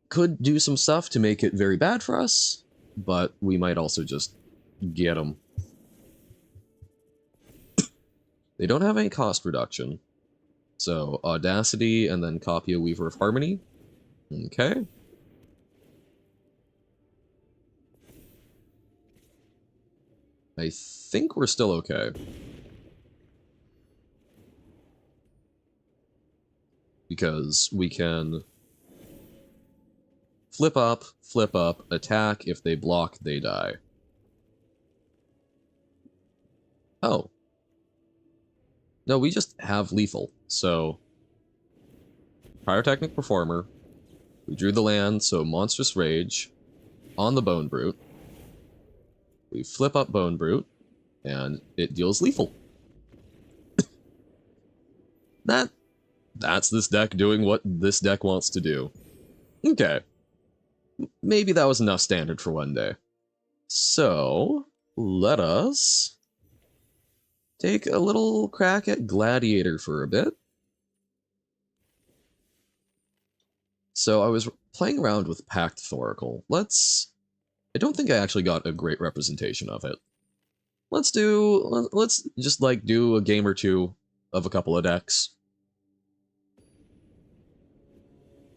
could do some stuff to make it very bad for us, but we might also just get them. They don't have any cost reduction. So, Audacity and then copy a Weaver of Harmony. Okay. I think we're still okay. Because we can flip up, attack. If they block, they die. Oh. No, we just have lethal. So, Pyrotechnic Performer. We drew the land, so Monstrous Rage on the Bone Brute. We flip up Bone Brute, and it deals lethal. That's this deck doing what this deck wants to do. Okay. Maybe that was enough standard for one day. So, let us take a little crack at Gladiator for a bit. So I was playing around with Pact-Thoracle. I don't think I actually got a great representation of it. Let's just like do a game or two of a couple of decks.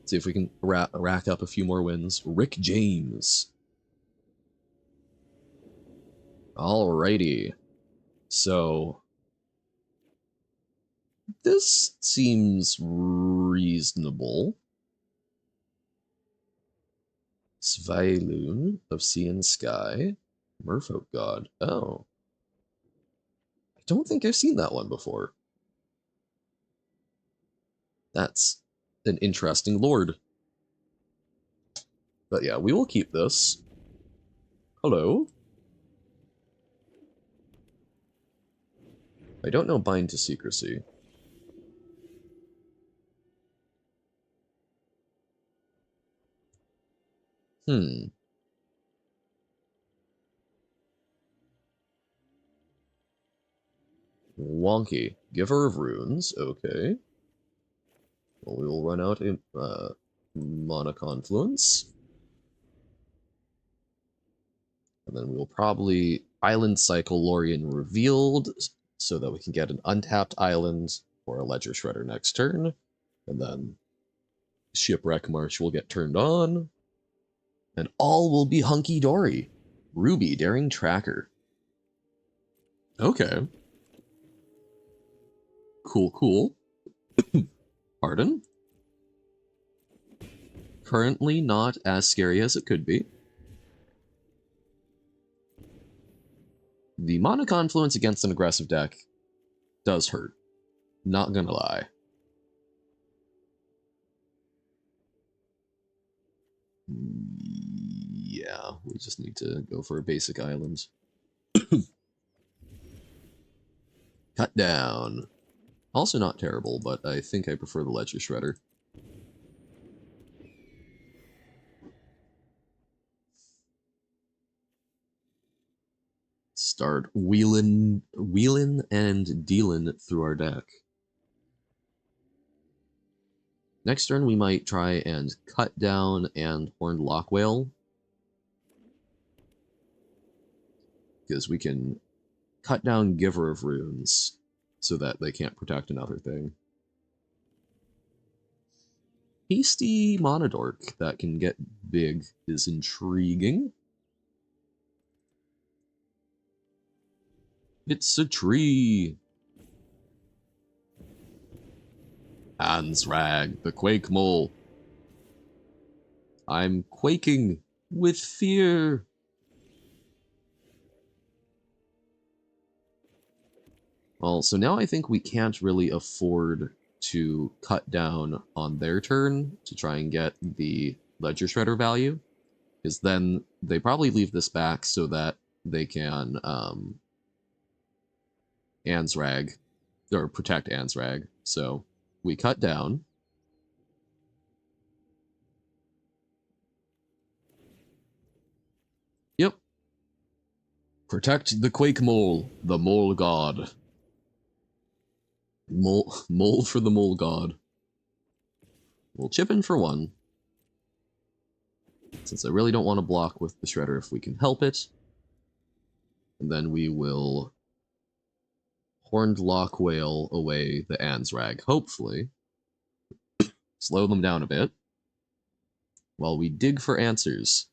See if we can rack up a few more wins. Rick James. Alrighty. So, this seems reasonable. Svailun of Sea and Sky. Merfolk God. Oh. I don't think I've seen that one before. That's an interesting lord. But yeah, we will keep this. Hello? I don't know Bind to Secrecy. Wonky. Giver of Runes, okay. Well, we will run out in Mana Confluence. And then we will probably Island Cycle Lorien Revealed, so that we can get an untapped island or a Ledger Shredder next turn. And then Shipwreck March will get turned on. And all will be hunky-dory. Ruby, Daring Tracker. Okay. Cool. Pardon? Currently not as scary as it could be. The Mana Confluence against an aggressive deck does hurt. Not gonna lie. Yeah, we just need to go for a basic island. Cut down. Also not terrible, but I think I prefer the Ledger Shredder. Start wheeling and dealing through our deck. Next turn we might try and cut down and Horned Lockwhale. Because we can cut down Giver of Runes so that they can't protect another thing. Hasty Monodork that can get big is intriguing. It's a tree. Hansrag, the Quake Mole. I'm quaking with fear. Well, so now I think we can't really afford to cut down on their turn to try and get the Ledger Shredder value, because then they probably leave this back so that they can Ansrag, or protect Ansrag. So we cut down. Yep. Protect the Quake Mole, the Mole God. Mole for the Mole God. We'll chip in for one, since I really don't want to block with the Shredder if we can help it. And then we will Horned Lock Whale away the Ansrag, hopefully. Slow them down a bit while we dig for answers.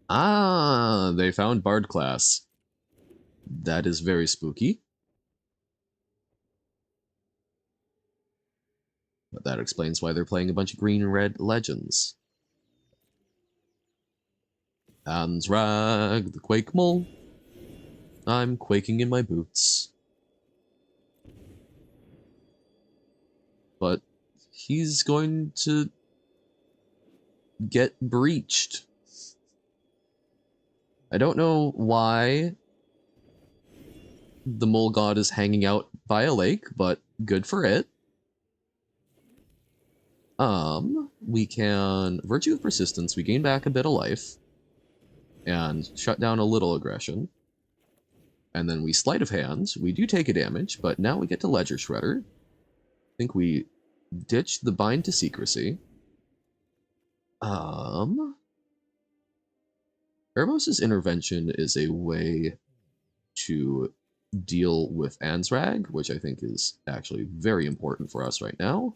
Ah, they found Bard class. That is very spooky. But that explains why they're playing a bunch of green and red legends. Ansrag, the Quake Mole. I'm quaking in my boots. But he's going to get breached. I don't know why the Mole God is hanging out by a lake, but good for it. We can Virtue of Persistence, we gain back a bit of life, and shut down a little aggression. And then we Sleight of Hand, we do take a damage, but now we get to Ledger Shredder. I think we ditch the Bind to Secrecy. Erebos' Intervention is a way to deal with Ansrag, which I think is actually very important for us right now.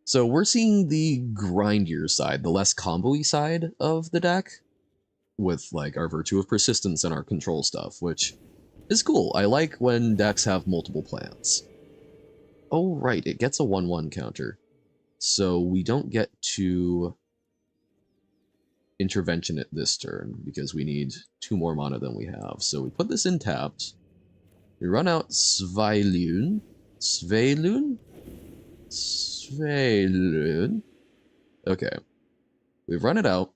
So we're seeing the grindier side, the less combo-y side of the deck, with like our Virtue of Persistence and our control stuff, which is cool. I like when decks have multiple plans. Oh right, it gets a 1/1 counter. So we don't get to intervention it this turn, because we need 2 more mana than we have. So we put this in tapped. We run out Sveilun. Sveilun? Sveilun. Okay. We've run it out.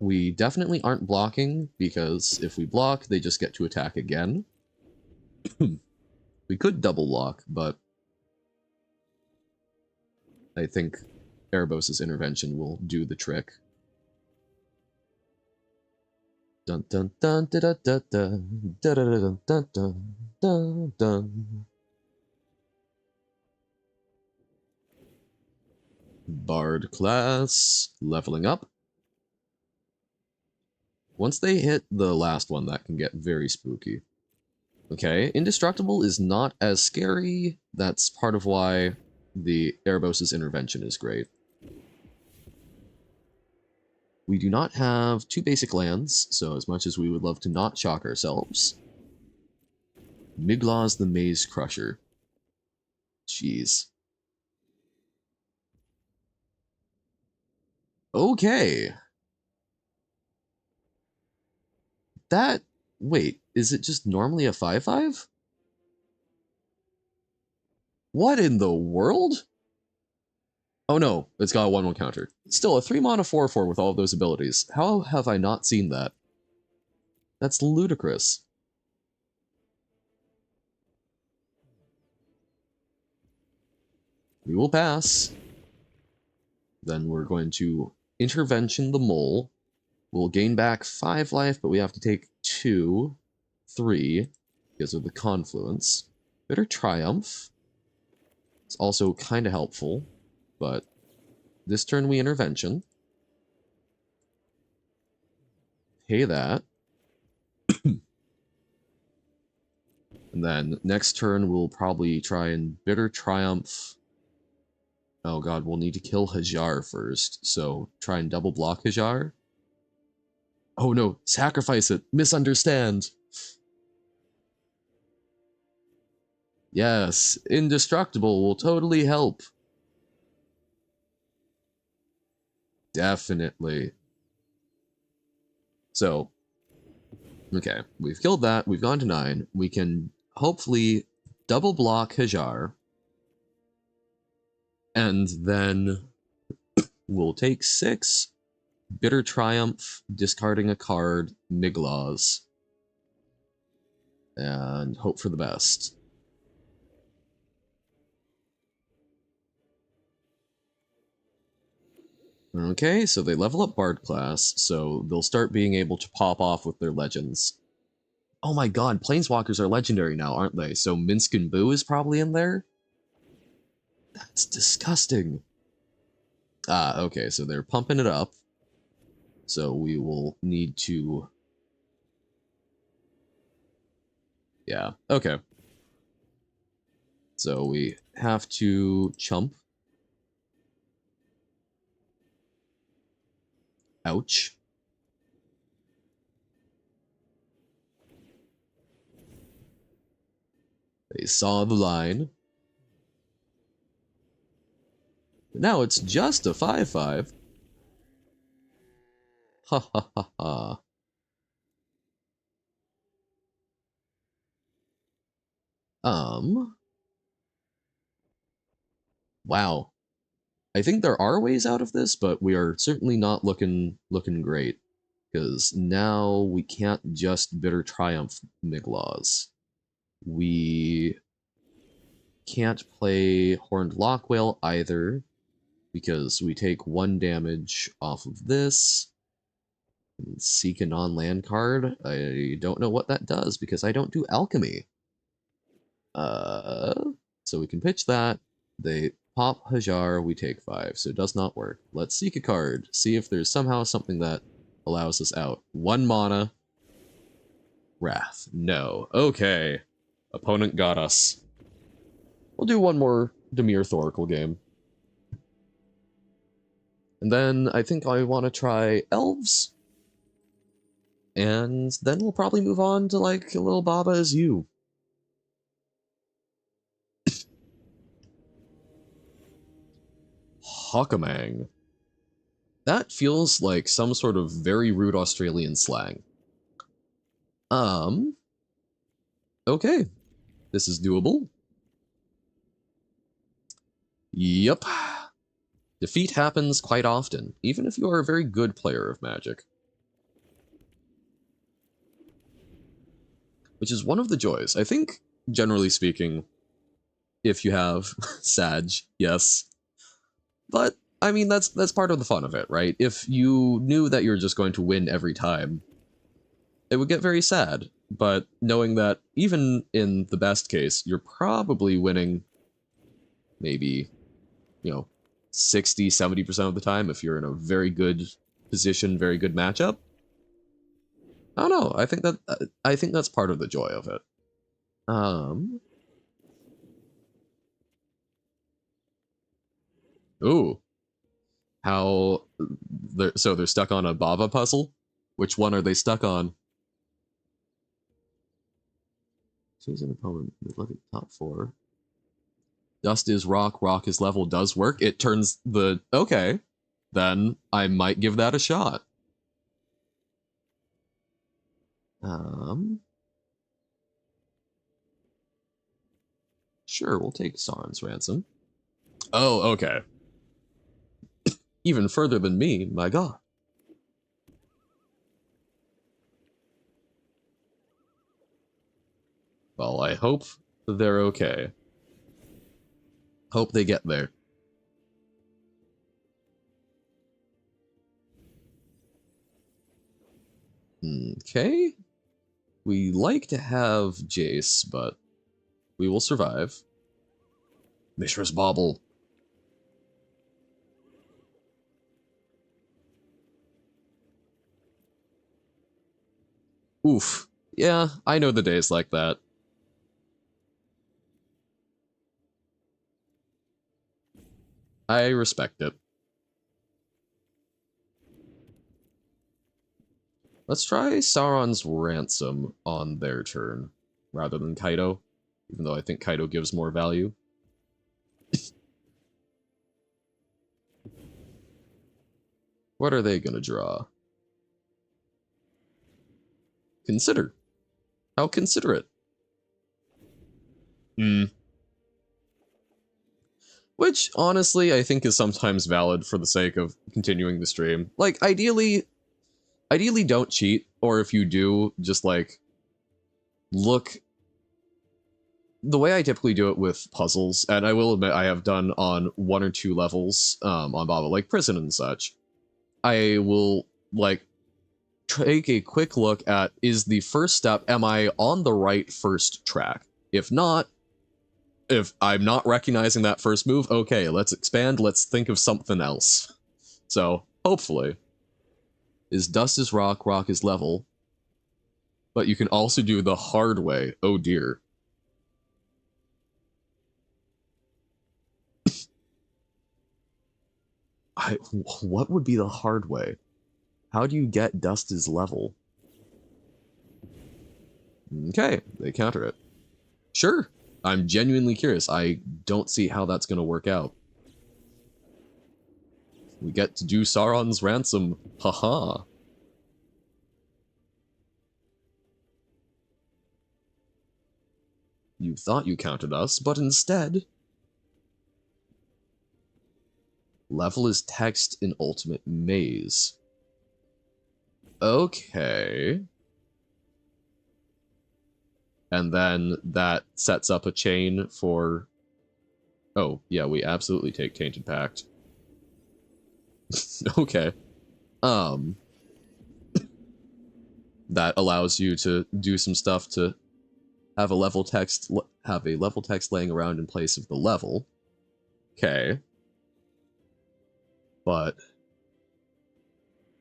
We definitely aren't blocking, because if we block, they just get to attack again. We could double block, but I think Erebos' Intervention will do the trick. Dun dun dun da da da da da da dun dun dun dun dun. Bard class leveling up. Once they hit the last one, that can get very spooky. Okay, Indestructible is not as scary. That's part of why the Erebos' Intervention is great. We do not have 2 basic lands, so as much as we would love to not shock ourselves. Miglaz the Maze Crusher. Jeez. Okay. That... Wait, is it just normally a 5/5? What in the world? Oh no, it's got a 1/1 counter. Still, a 3 mana 4/4 with all of those abilities. How have I not seen that? That's ludicrous. We will pass. Then we're going to Intervention the Mole. We'll gain back 5 life, but we have to take 2, 3, because of the Confluence. Bitter Triumph. It's also kind of helpful, but this turn we Intervention. Pay that. And then next turn we'll probably try and Bitter Triumph. Oh god, we'll need to kill Hajar first, so try and double block Hajar. Oh no, sacrifice it! Misunderstand! Yes, Indestructible will totally help. Definitely. So, okay, we've killed that, we've gone to 9. We can hopefully double block Hajar. And then we'll take 6, Bitter Triumph, discarding a card, Miglaws, and hope for the best. Okay, so they level up Bard class, so they'll start being able to pop off with their legends. Oh my god, Planeswalkers are legendary now, aren't they? So Minsk and Boo is probably in there? That's disgusting. Ah, okay, so they're pumping it up. So we will need to... Yeah, okay. So we have to chump. Ouch. They saw the line. Now it's just a 5/5. Ha ha ha ha. Wow. I think there are ways out of this, but we are certainly not looking great. Because now we can't just Bitter Triumph Miglaws. We can't play Horned Lockwhale either, because we take 1 damage off of this. And seek a non-land card. I don't know what that does, because I don't do alchemy. So we can pitch that. They pop Hajar, we take 5, so it does not work. Let's seek a card, see if there's somehow something that allows us out. 1 mana. Wrath. No. Okay. Opponent got us. We'll do 1 more Pact-Thoracle game. And then I think I want to try Elves. And then we'll probably move on to, like, a little Baba as you. Hawkamang. That feels like some sort of very rude Australian slang. Okay. This is doable. Yep. Defeat happens quite often, even if you are a very good player of Magic. Which is one of the joys. I think, generally speaking, if you have Sag, yes. But, I mean, that's part of the fun of it, right? If you knew that you're just going to win every time, it would get very sad. But knowing that even in the best case, you're probably winning maybe, 60, 70% of the time if you're in a very good position, very good matchup. I don't know. I think that's part of the joy of it. Ooh. How so they're stuck on a Bava puzzle? Which one are they stuck on? Choose an opponent. Look at the top 4. Dust is rock, rock is level does work. It turns the okay. Then I might give that a shot. Sure, we'll take Sauron's Ransom. Oh, okay. Even further than me, my god. Well, I hope they're okay. Hope they get there. Okay. We like to have Jace, but we will survive. Mishra's Bauble. Oof. Yeah, I know the days like that. I respect it. Let's try Sauron's Ransom on their turn, rather than Kaido, even though I think Kaido gives more value. What are they gonna draw? Consider. How considerate. Which, honestly, I think is sometimes valid for the sake of continuing the stream. Like, ideally don't cheat, or if you do, just, like, look... The way I typically do it with puzzles, and I will admit I have done on 1 or 2 levels on Baba, like Prison and such, I will, like, take a quick look at, is the first step, am I on the right first track? If not, if I'm not recognizing that first move, okay, let's expand, let's think of something else. So, hopefully, is dust is rock, rock is level, but you can also do the hard way, oh dear. What would be the hard way? How do you get dust is level? Okay, they counter it. Sure, I'm genuinely curious. I don't see how that's going to work out. We get to do Sauron's ransom. Haha. You thought you counted us, but instead... Level is text in Ultimate Maze. Okay. And then that sets up a chain for... Oh, yeah, we absolutely take Tainted Pact. Okay. That allows you to do some stuff to have a level text laying around in place of the level. Okay. But...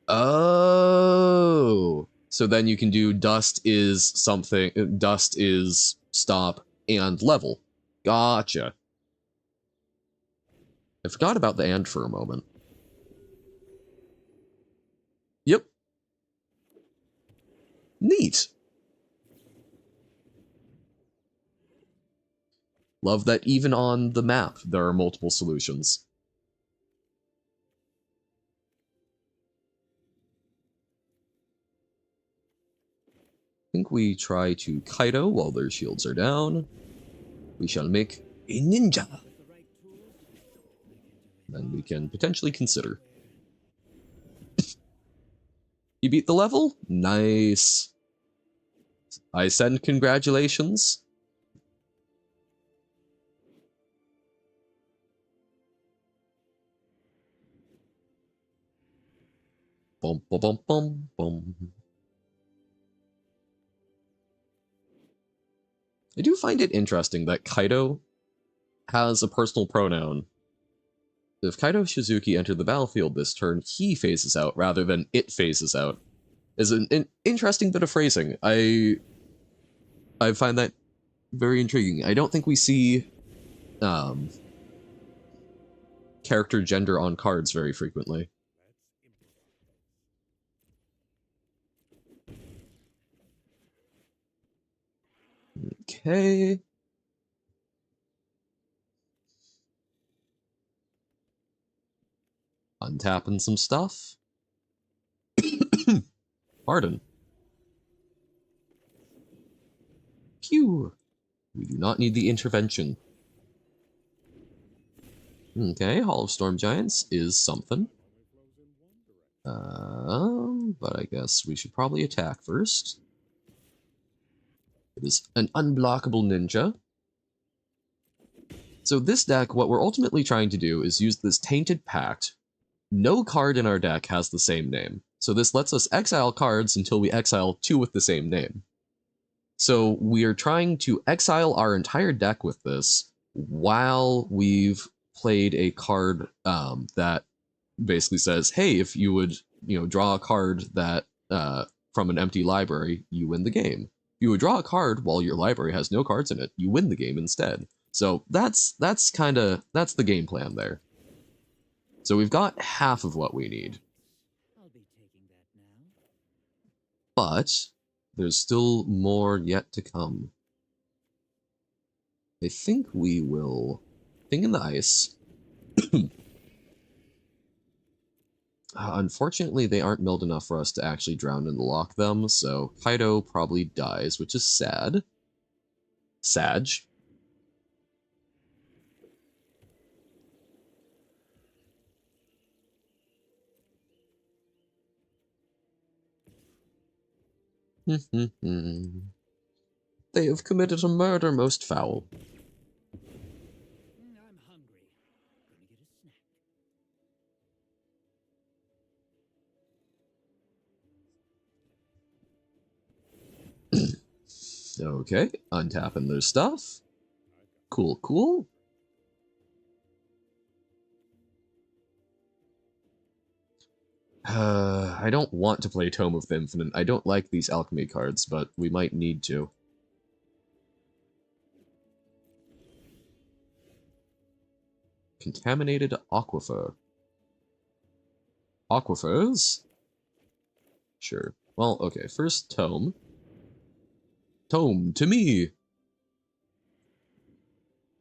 Oh! So then you can do dust is something, dust is stop and level. Gotcha. I forgot about the and for a moment. Yep. Neat. Love that even on the map, there are multiple solutions. I think we try to Kaido while their shields are down. We shall make a ninja. Then we can potentially consider. You beat the level? Nice. I send congratulations. Bum, bum, bum, bum, bum. I do find it interesting that Kaido has a personal pronoun. If Kaido Shizuki entered the battlefield this turn, he phases out rather than it phases out. Is an interesting bit of phrasing. I find that very intriguing. I don't think we see character gender on cards very frequently. Okay. Untapping some stuff. Pardon. Phew. We do not need the intervention. Okay, Hall of Storm Giants is something. But I guess we should probably attack first. It is an unblockable ninja. So this deck, what we're ultimately trying to do is use this Tainted Pact. No card in our deck has the same name. So this lets us exile cards until we exile 2 with the same name. So we are trying to exile our entire deck with this while we've played a card that basically says, hey, if you would, draw a card that from an empty library, you win the game. If you would draw a card while your library has no cards in it, you win the game instead. So that's the game plan there. So we've got half of what we need. I'll be taking that now. But there's still more yet to come. I think we will Thing in the Ice. Unfortunately, they aren't milled enough for us to actually drown and lock them, so Kaido probably dies, which is sad. Sag. They have committed a murder most foul. I'm hungry. Gonna get a snack. Okay, untapping their stuff. Cool, cool. I don't want to play Tome of the Infinite. I don't like these alchemy cards, but we might need to. Contaminated Aquifer. Aquifers? Sure. Well, okay, first Tome. Tome, to me!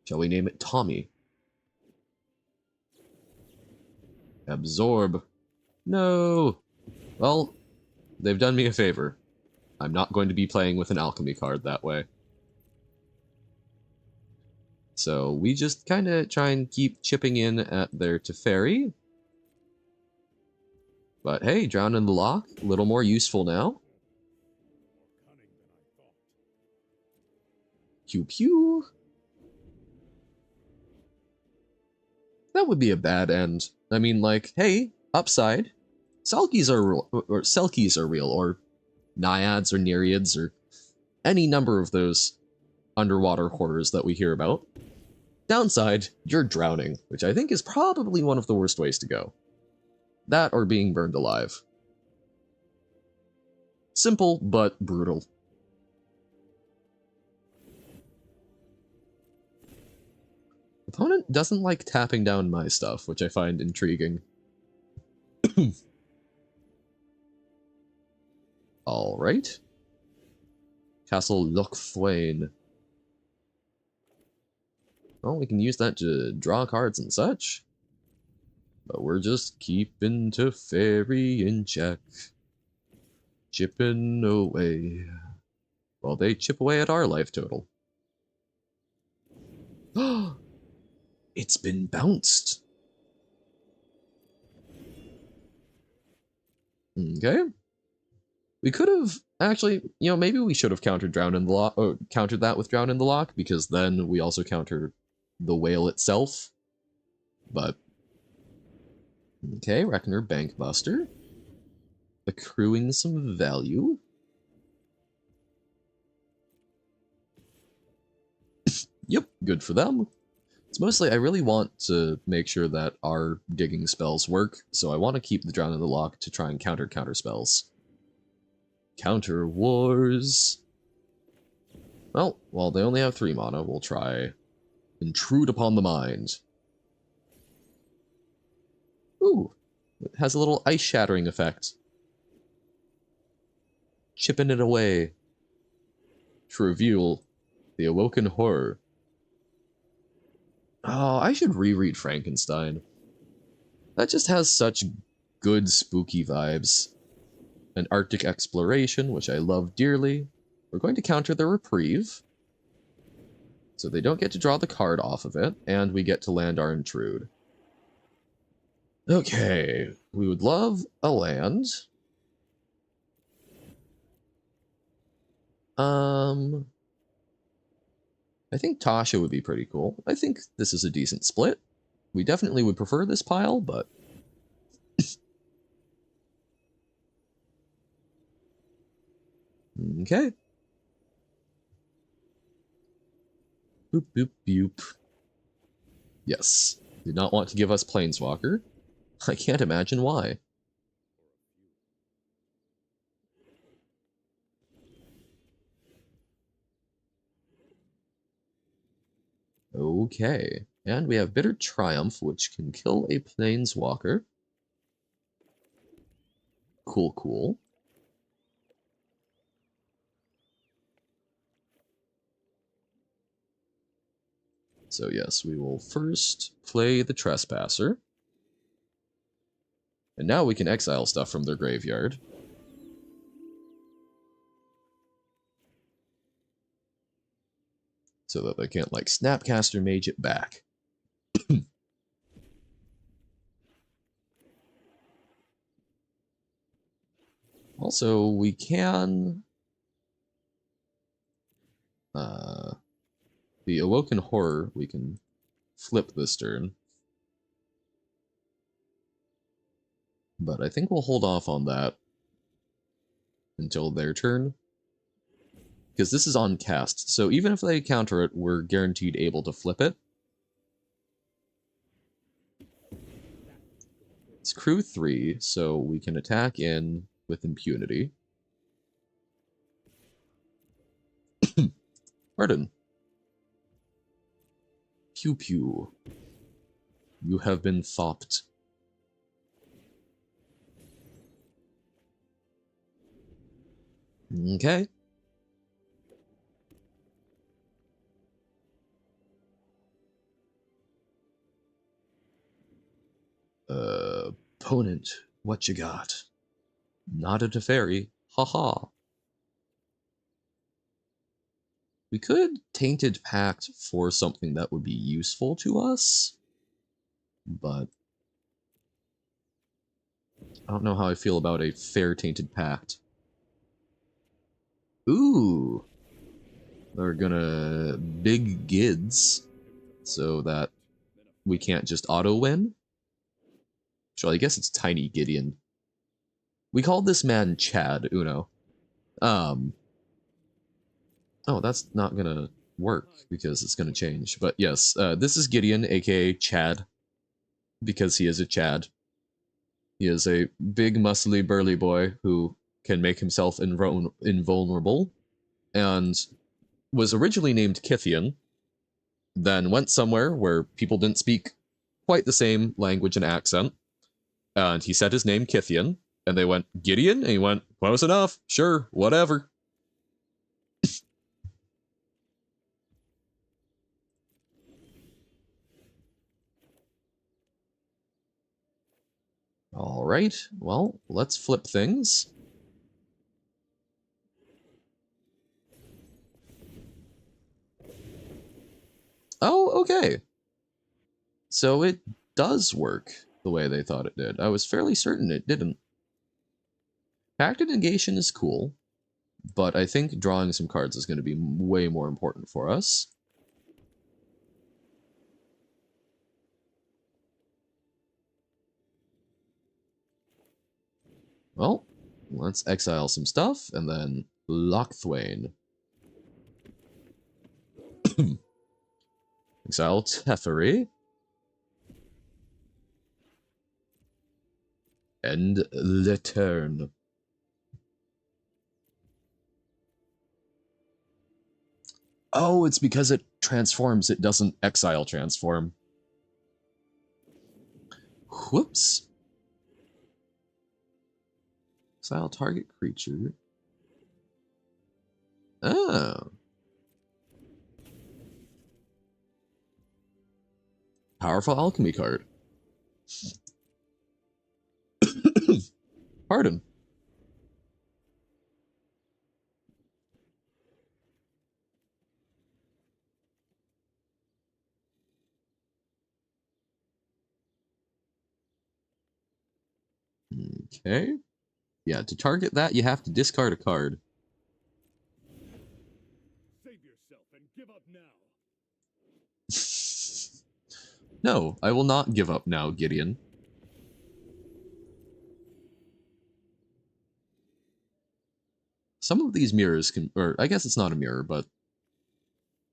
Shall we name it Tommy? Absorb. No! Well, they've done me a favor. I'm not going to be playing with an alchemy card that way. So we just kind of try and keep chipping in at their Teferi. But hey, Drown in the Loch, a little more useful now. Pew pew. That would be a bad end. I mean, like, hey, upside. Selkies are real, or Selkies are real, or Naiads or Nereids, or any number of those underwater horrors that we hear about. Downside, you're drowning, which I think is probably one of the worst ways to go. That or being burned alive. Simple, but brutal. Opponent doesn't like tapping down my stuff, which I find intriguing. Alright. Castle Lochthwain. Well, we can use that to draw cards and such. But we're just keeping Teferi in check. Chipping away. Well, they chip away at our life total. It's been bounced. Okay. We could have actually, maybe we should have countered Drown in the Loch, or countered that with Drown in the Loch, because then we also counter the whale itself. But okay, Reckoner Bankbuster, accruing some value. Yep, good for them. It's mostly, I really want to make sure that our digging spells work, so I want to keep the Drown in the Loch to try and counter spells. Counter Wars. Well, while they only have 3 mana, we'll try Intrude Upon the Mind. Ooh, it has a little ice shattering effect. Chipping it away. To reveal the awoken horror. Oh, I should reread Frankenstein. That just has such good spooky vibes. An Arctic exploration, which I love dearly. We're going to counter the Reprieve. So they don't get to draw the card off of it, and we get to land our Intrude. Okay, we would love a land. I think Tasha would be pretty cool. I think this is a decent split. We definitely would prefer this pile, but... okay. Boop, boop, boop. Yes. Did not want to give us Planeswalker. I can't imagine why. Okay. And we have Bitter Triumph, which can kill a Planeswalker. Cool, cool. So yes, we will first play the Trespasser. And now we can exile stuff from their graveyard. So that they can't, like, Snapcaster Mage it back. Also, we can The Awoken Horror, we can flip this turn. But I think we'll hold off on that until their turn. Because this is on cast, so even if they counter it, we're guaranteed able to flip it. It's crew 3, so we can attack in with impunity. Pardon. Pew pew. You have been fopped. Okay. Opponent, what you got? Not a Teferi. Haha. We could Tainted Pact for something that would be useful to us, but I don't know how I feel about a fair Tainted Pact. Ooh. They're gonna big Gids so that we can't just auto-win. So I guess it's Tiny Gideon. We called this man Chad Uno. Oh, that's not gonna work because it's gonna change. But yes, this is Gideon, aka Chad, because he is a Chad. He is a big, muscly, burly boy who can make himself invulnerable, and was originally named Kithian, then went somewhere where people didn't speak quite the same language and accent, and he said his name Kithian, and they went, Gideon? And he went, close enough, sure, whatever. Alright, well, let's flip things. Oh, okay. So it does work the way they thought it did. I was fairly certain it didn't. Pact Negation is cool, but I think drawing some cards is going to be way more important for us. Well, let's exile some stuff, and then Lockthwain. Exile Teferi. End the turn. Oh, it's because it transforms, it doesn't exile transform. Whoops. Exile target creature. Oh. Powerful alchemy card. Pardon. Okay. Yeah, to target that, you have to discard a card. Save yourself and give up now. No, I will not give up now, Gideon. Some of these mirrors can, or I guess it's not a mirror, but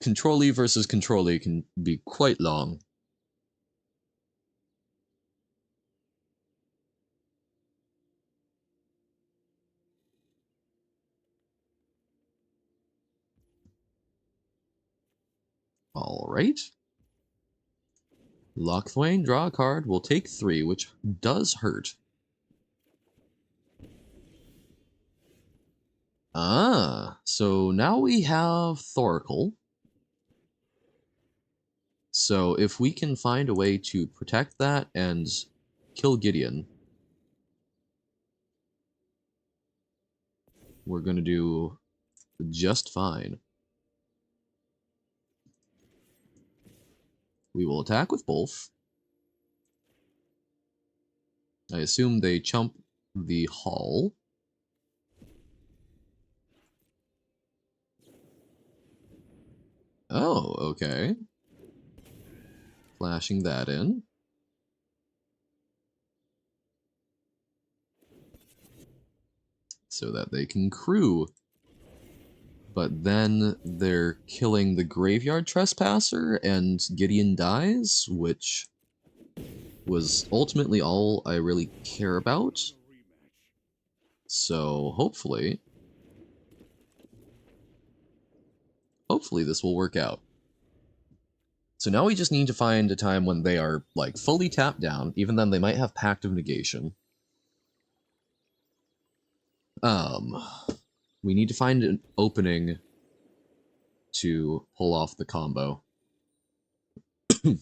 Control-E versus Control-E can be quite long. Alright. Lockthwain, draw a card, will take 3, which does hurt. Ah, so now we have Thoracle. So if we can find a way to protect that and kill Gideon, we're going to do just fine. We will attack with both. I assume they chump the Hall. Oh, okay. Flashing that in. So that they can crew. But then they're killing the graveyard trespasser and Gideon dies, which was ultimately all I really care about. So hopefully this will work out. So now we just need to find a time when they are like fully tapped down. Even then they might have Pact of Negation. We need to find an opening to pull off the combo. Okay.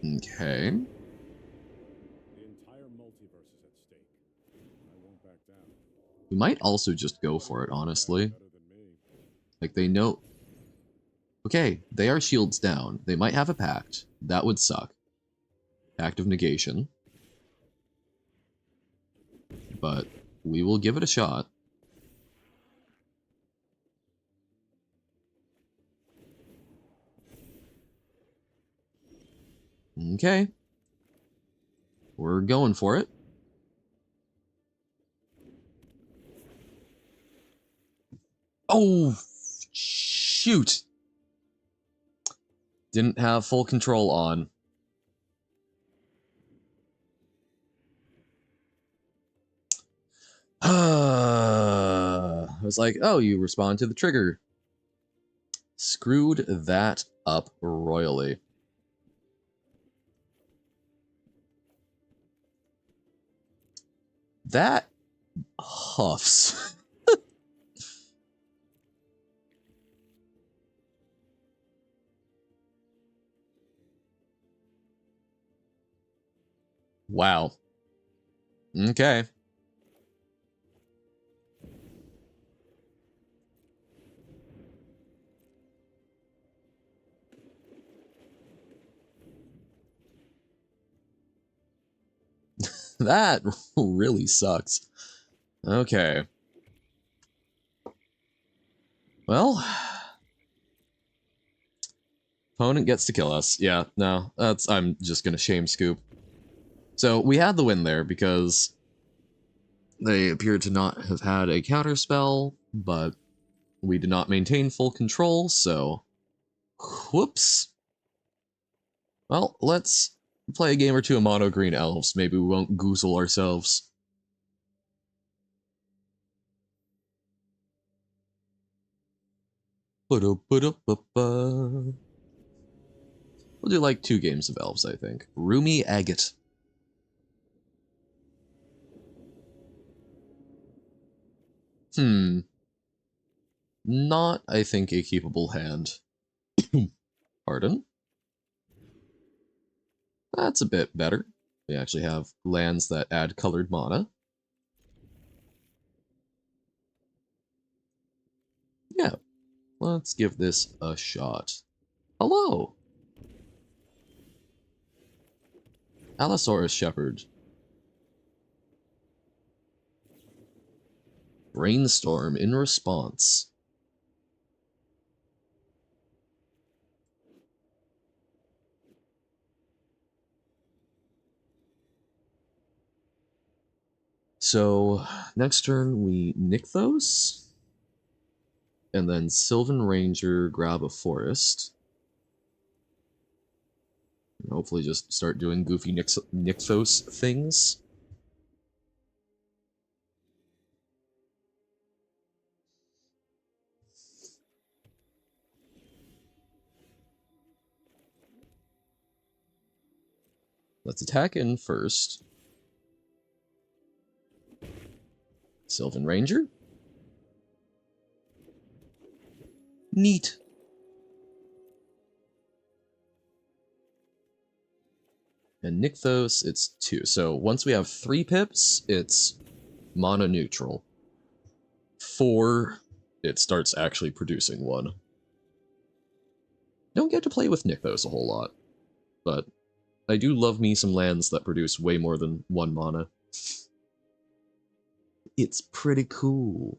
The entire multiverse is at stake. I won't back down. We might also just go for it, honestly. Like, they know... Okay, they are shields down. They might have a pact. That would suck. Pact of Negation. But we will give it a shot. Okay. We're going for it. Oh, shoot. Didn't have full control on. I was like, oh, you respond to the trigger. Screwed that up royally. That huffs. Wow. Okay. That really sucks. Okay. Well, opponent gets to kill us. Yeah, no, I'm just gonna shame scoop. So we had the win there because they appear to not have had a counterspell, but we did not maintain full control, so whoops. Well, let's play a game or two of mono green elves. Maybe we won't goozle ourselves. We'll do like 2 games of elves, I think. Roomy Agate. Not, I think, a keepable hand. Pardon? That's a bit better. We actually have lands that add colored mana. Yeah, let's give this a shot. Hello! Allosaurus Shepherd. Brainstorm in response. So, next turn we Nykthos. And then Sylvan Ranger grab a forest. And hopefully just start doing goofy Nykthos things. Let's attack in first. Sylvan Ranger. Neat. And Nykthos, it's 2. So once we have 3 pips, it's mana neutral. 4, it starts actually producing 1. Don't get to play with Nykthos a whole lot, but I do love me some lands that produce way more than 1 mana. It's pretty cool.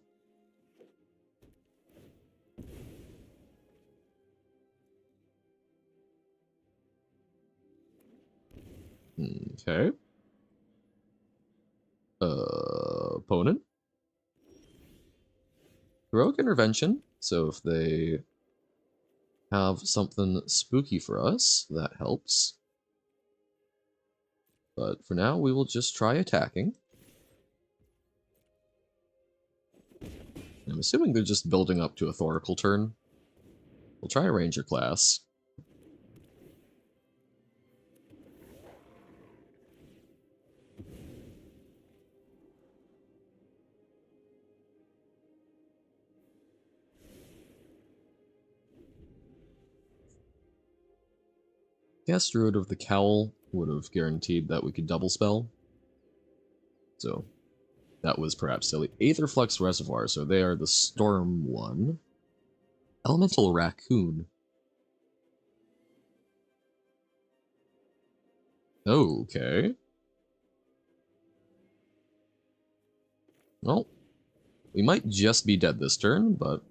Okay. Opponent. Heroic intervention. So if they have something spooky for us, that helps. But for now, we will just try attacking. I'm assuming they're just building up to a Thoracle turn. We'll try a Ranger class. Guess Druid of the Cowl would have guaranteed that we could double spell. So that was perhaps silly. Aetherflux Reservoir, so they are the Storm one. Elemental Raccoon. Okay. Well, we might just be dead this turn, but...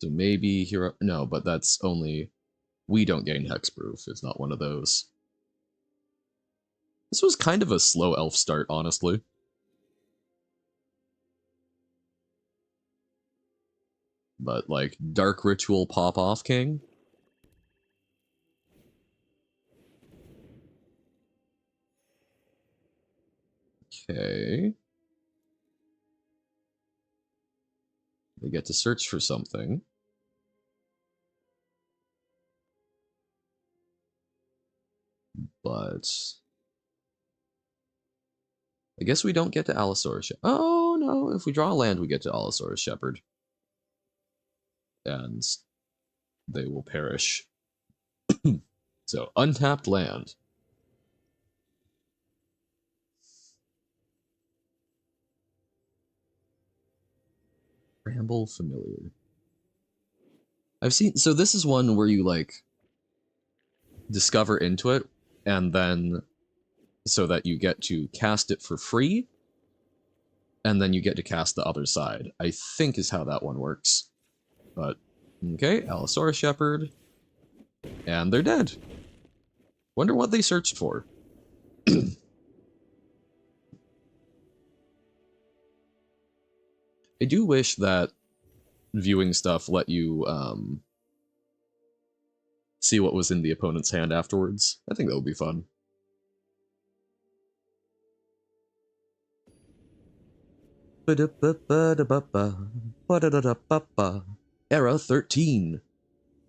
So maybe hero... No, but that's only... We don't gain hexproof. It's not one of those. This was kind of a slow elf start, honestly. But, like, Dark Ritual Pop-Off King? Okay. They get to search for something. But... I guess we don't get to Allosaurus Shepherd. Oh, no. If we draw a land, we get to Allosaurus Shepherd. And they will perish. So, untapped land. Ramble Familiar. I've seen... So this is one where you, like, discover into it, and then... So that you get to cast it for free, and then you get to cast the other side. I think is how that one works. But, okay, Allosaurus Shepherd. And they're dead. Wonder what they searched for. I do wish that viewing stuff let you see what was in the opponent's hand afterwards. I think that would be fun. Era 13.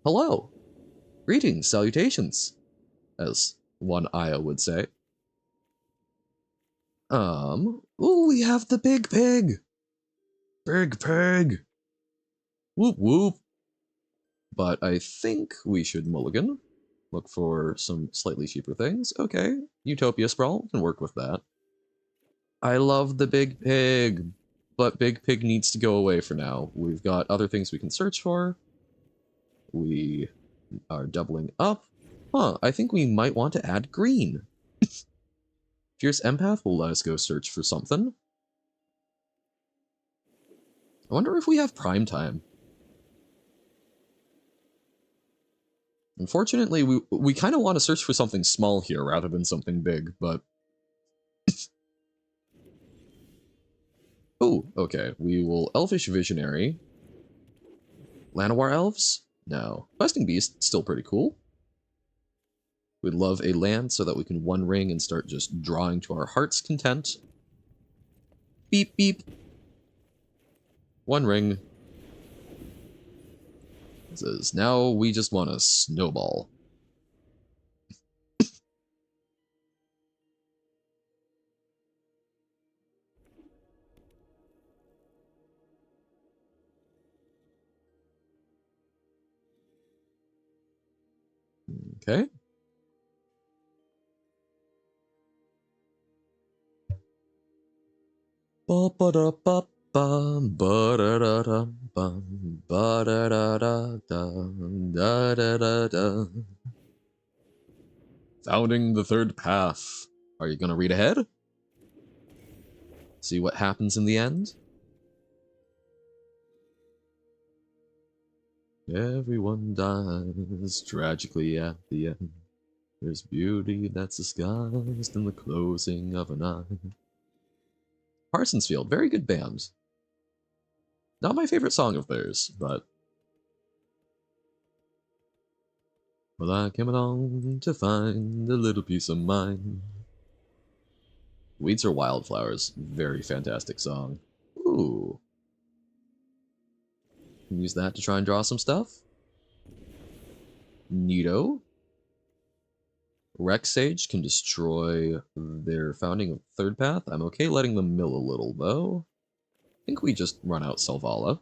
Hello. Greetings, salutations, as one Aya would say. Ooh, we have the big pig. Big pig. Whoop whoop. But I think we should mulligan. Look for some slightly cheaper things. Okay, Utopia Sprawl, can work with that. I love the big pig, but big pig needs to go away for now. We've got other things we can search for. We are doubling up. Huh, I think we might want to add green. Fierce Empath will let us go search for something. I wonder if we have prime time. Unfortunately, we kind of want to search for something small here rather than something big, but... Oh, okay. We will Elfish Visionary. Llanowar Elves? No. Questing Beast, still pretty cool. We'd love a land so that we can one ring and start just drawing to our heart's content. Beep, beep. One ring. It says, now we just want a snowball. Okay. Founding the third path. Are you gonna read ahead? See what happens in the end? Everyone dies tragically at the end. There's beauty that's disguised in the closing of an eye. Parsonsfield, very good band. Not my favorite song of theirs, but... Well, I came along to find a little peace of mind. Weeds are wildflowers. Very fantastic song. Ooh. Can use that to try and draw some stuff. Neato. Rex Sage can destroy their founding of third path. I'm okay letting them mill a little, though. I think we just run out Selvala.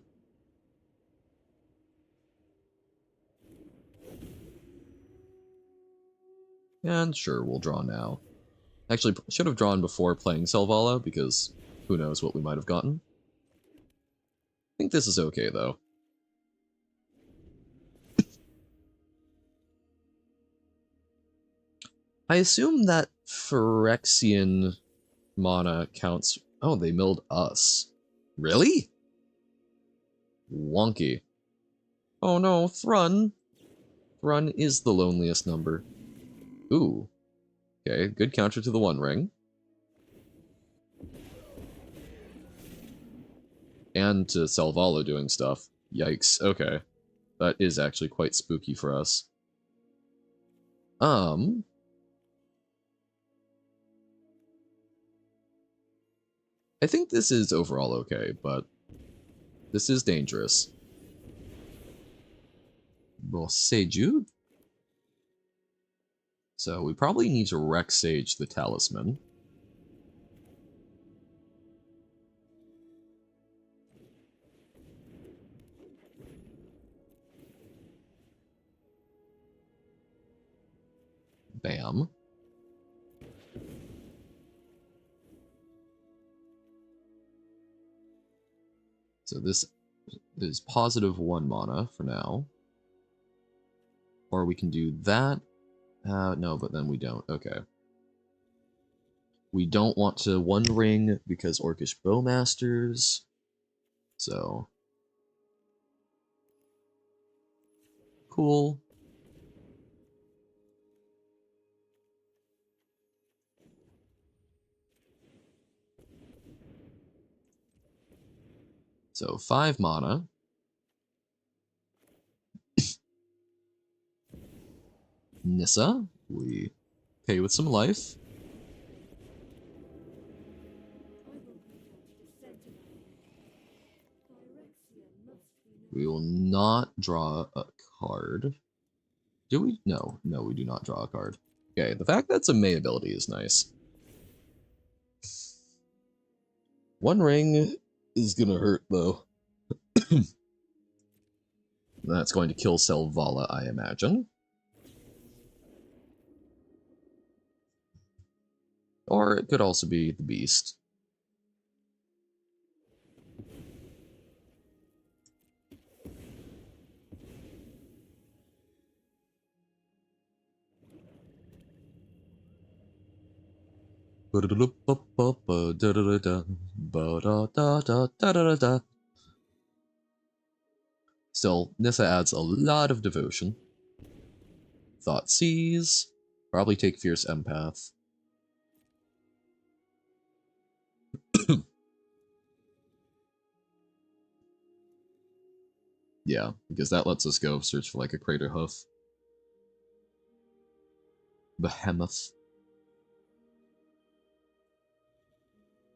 And sure, we'll draw now. Actually, should have drawn before playing Selvala, because who knows what we might have gotten. I think this is okay, though. I assume that Phyrexian mana counts... Oh, they milled us. Really? Wonky. Oh no, Thrun. Thrun is the loneliest number. Ooh. Okay, good counter to the One Ring. And to Selvala doing stuff. Yikes, okay. That is actually quite spooky for us. I think this is overall okay, but this is dangerous. Boseju? So we probably need to Rex Sage the Talisman. Bam. So this is positive 1 mana for now. Or we can do that. No, but then we don't. Okay. We don't want to One Ring because Orcish Bowmasters. So. Cool. So 5 mana. Nissa, we pay with some life. We will not draw a card. Do we? No, no, we do not draw a card. Okay, the fact that it's a May ability is nice. One Ring is gonna hurt, though. That's going to kill Selvala, I imagine. Or it could also be the Beast. Still, Nissa adds a lot of devotion. Thought Seize. Probably take Fierce Empath. Yeah, because that lets us go search for like a Crater Hoof. Behemoth.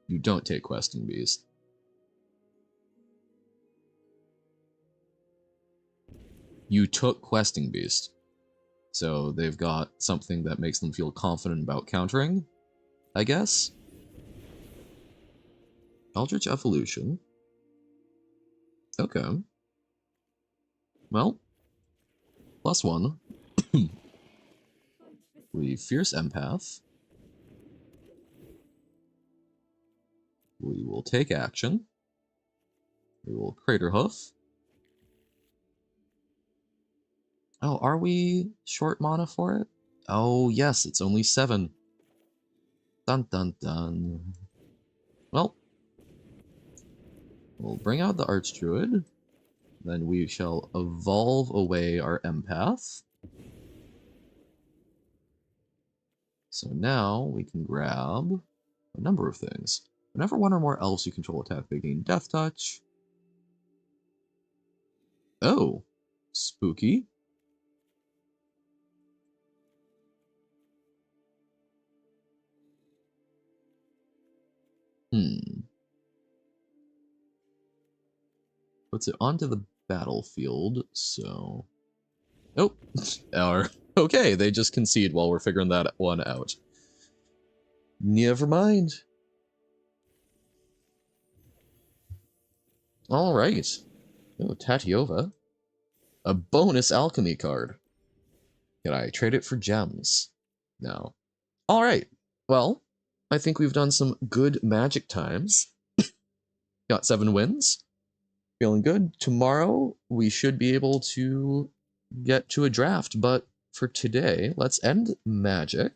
You don't take Questing Beast. You took Questing Beast. So they've got something that makes them feel confident about countering, I guess? Eldritch Evolution. Okay. Well, +1. We Fierce Empath. We will take action. We will Crater Hoof. Oh, are we short mana for it? Oh, yes, it's only 7. Dun dun dun. Well, we'll bring out the Archdruid. Then we shall evolve away our empath. So now we can grab a number of things. Whenever one or more elves you control attack, they gain Death Touch. Oh, spooky. Puts it onto the battlefield, so... Oh, okay, they just concede while we're figuring that one out. Never mind. Alright. Oh, Tatiova. A bonus alchemy card. Can I trade it for gems? No. Alright. Well, I think we've done some good magic times. Got 7 wins. Feeling good. Tomorrow, we should be able to get to a draft, but for today, let's end magic.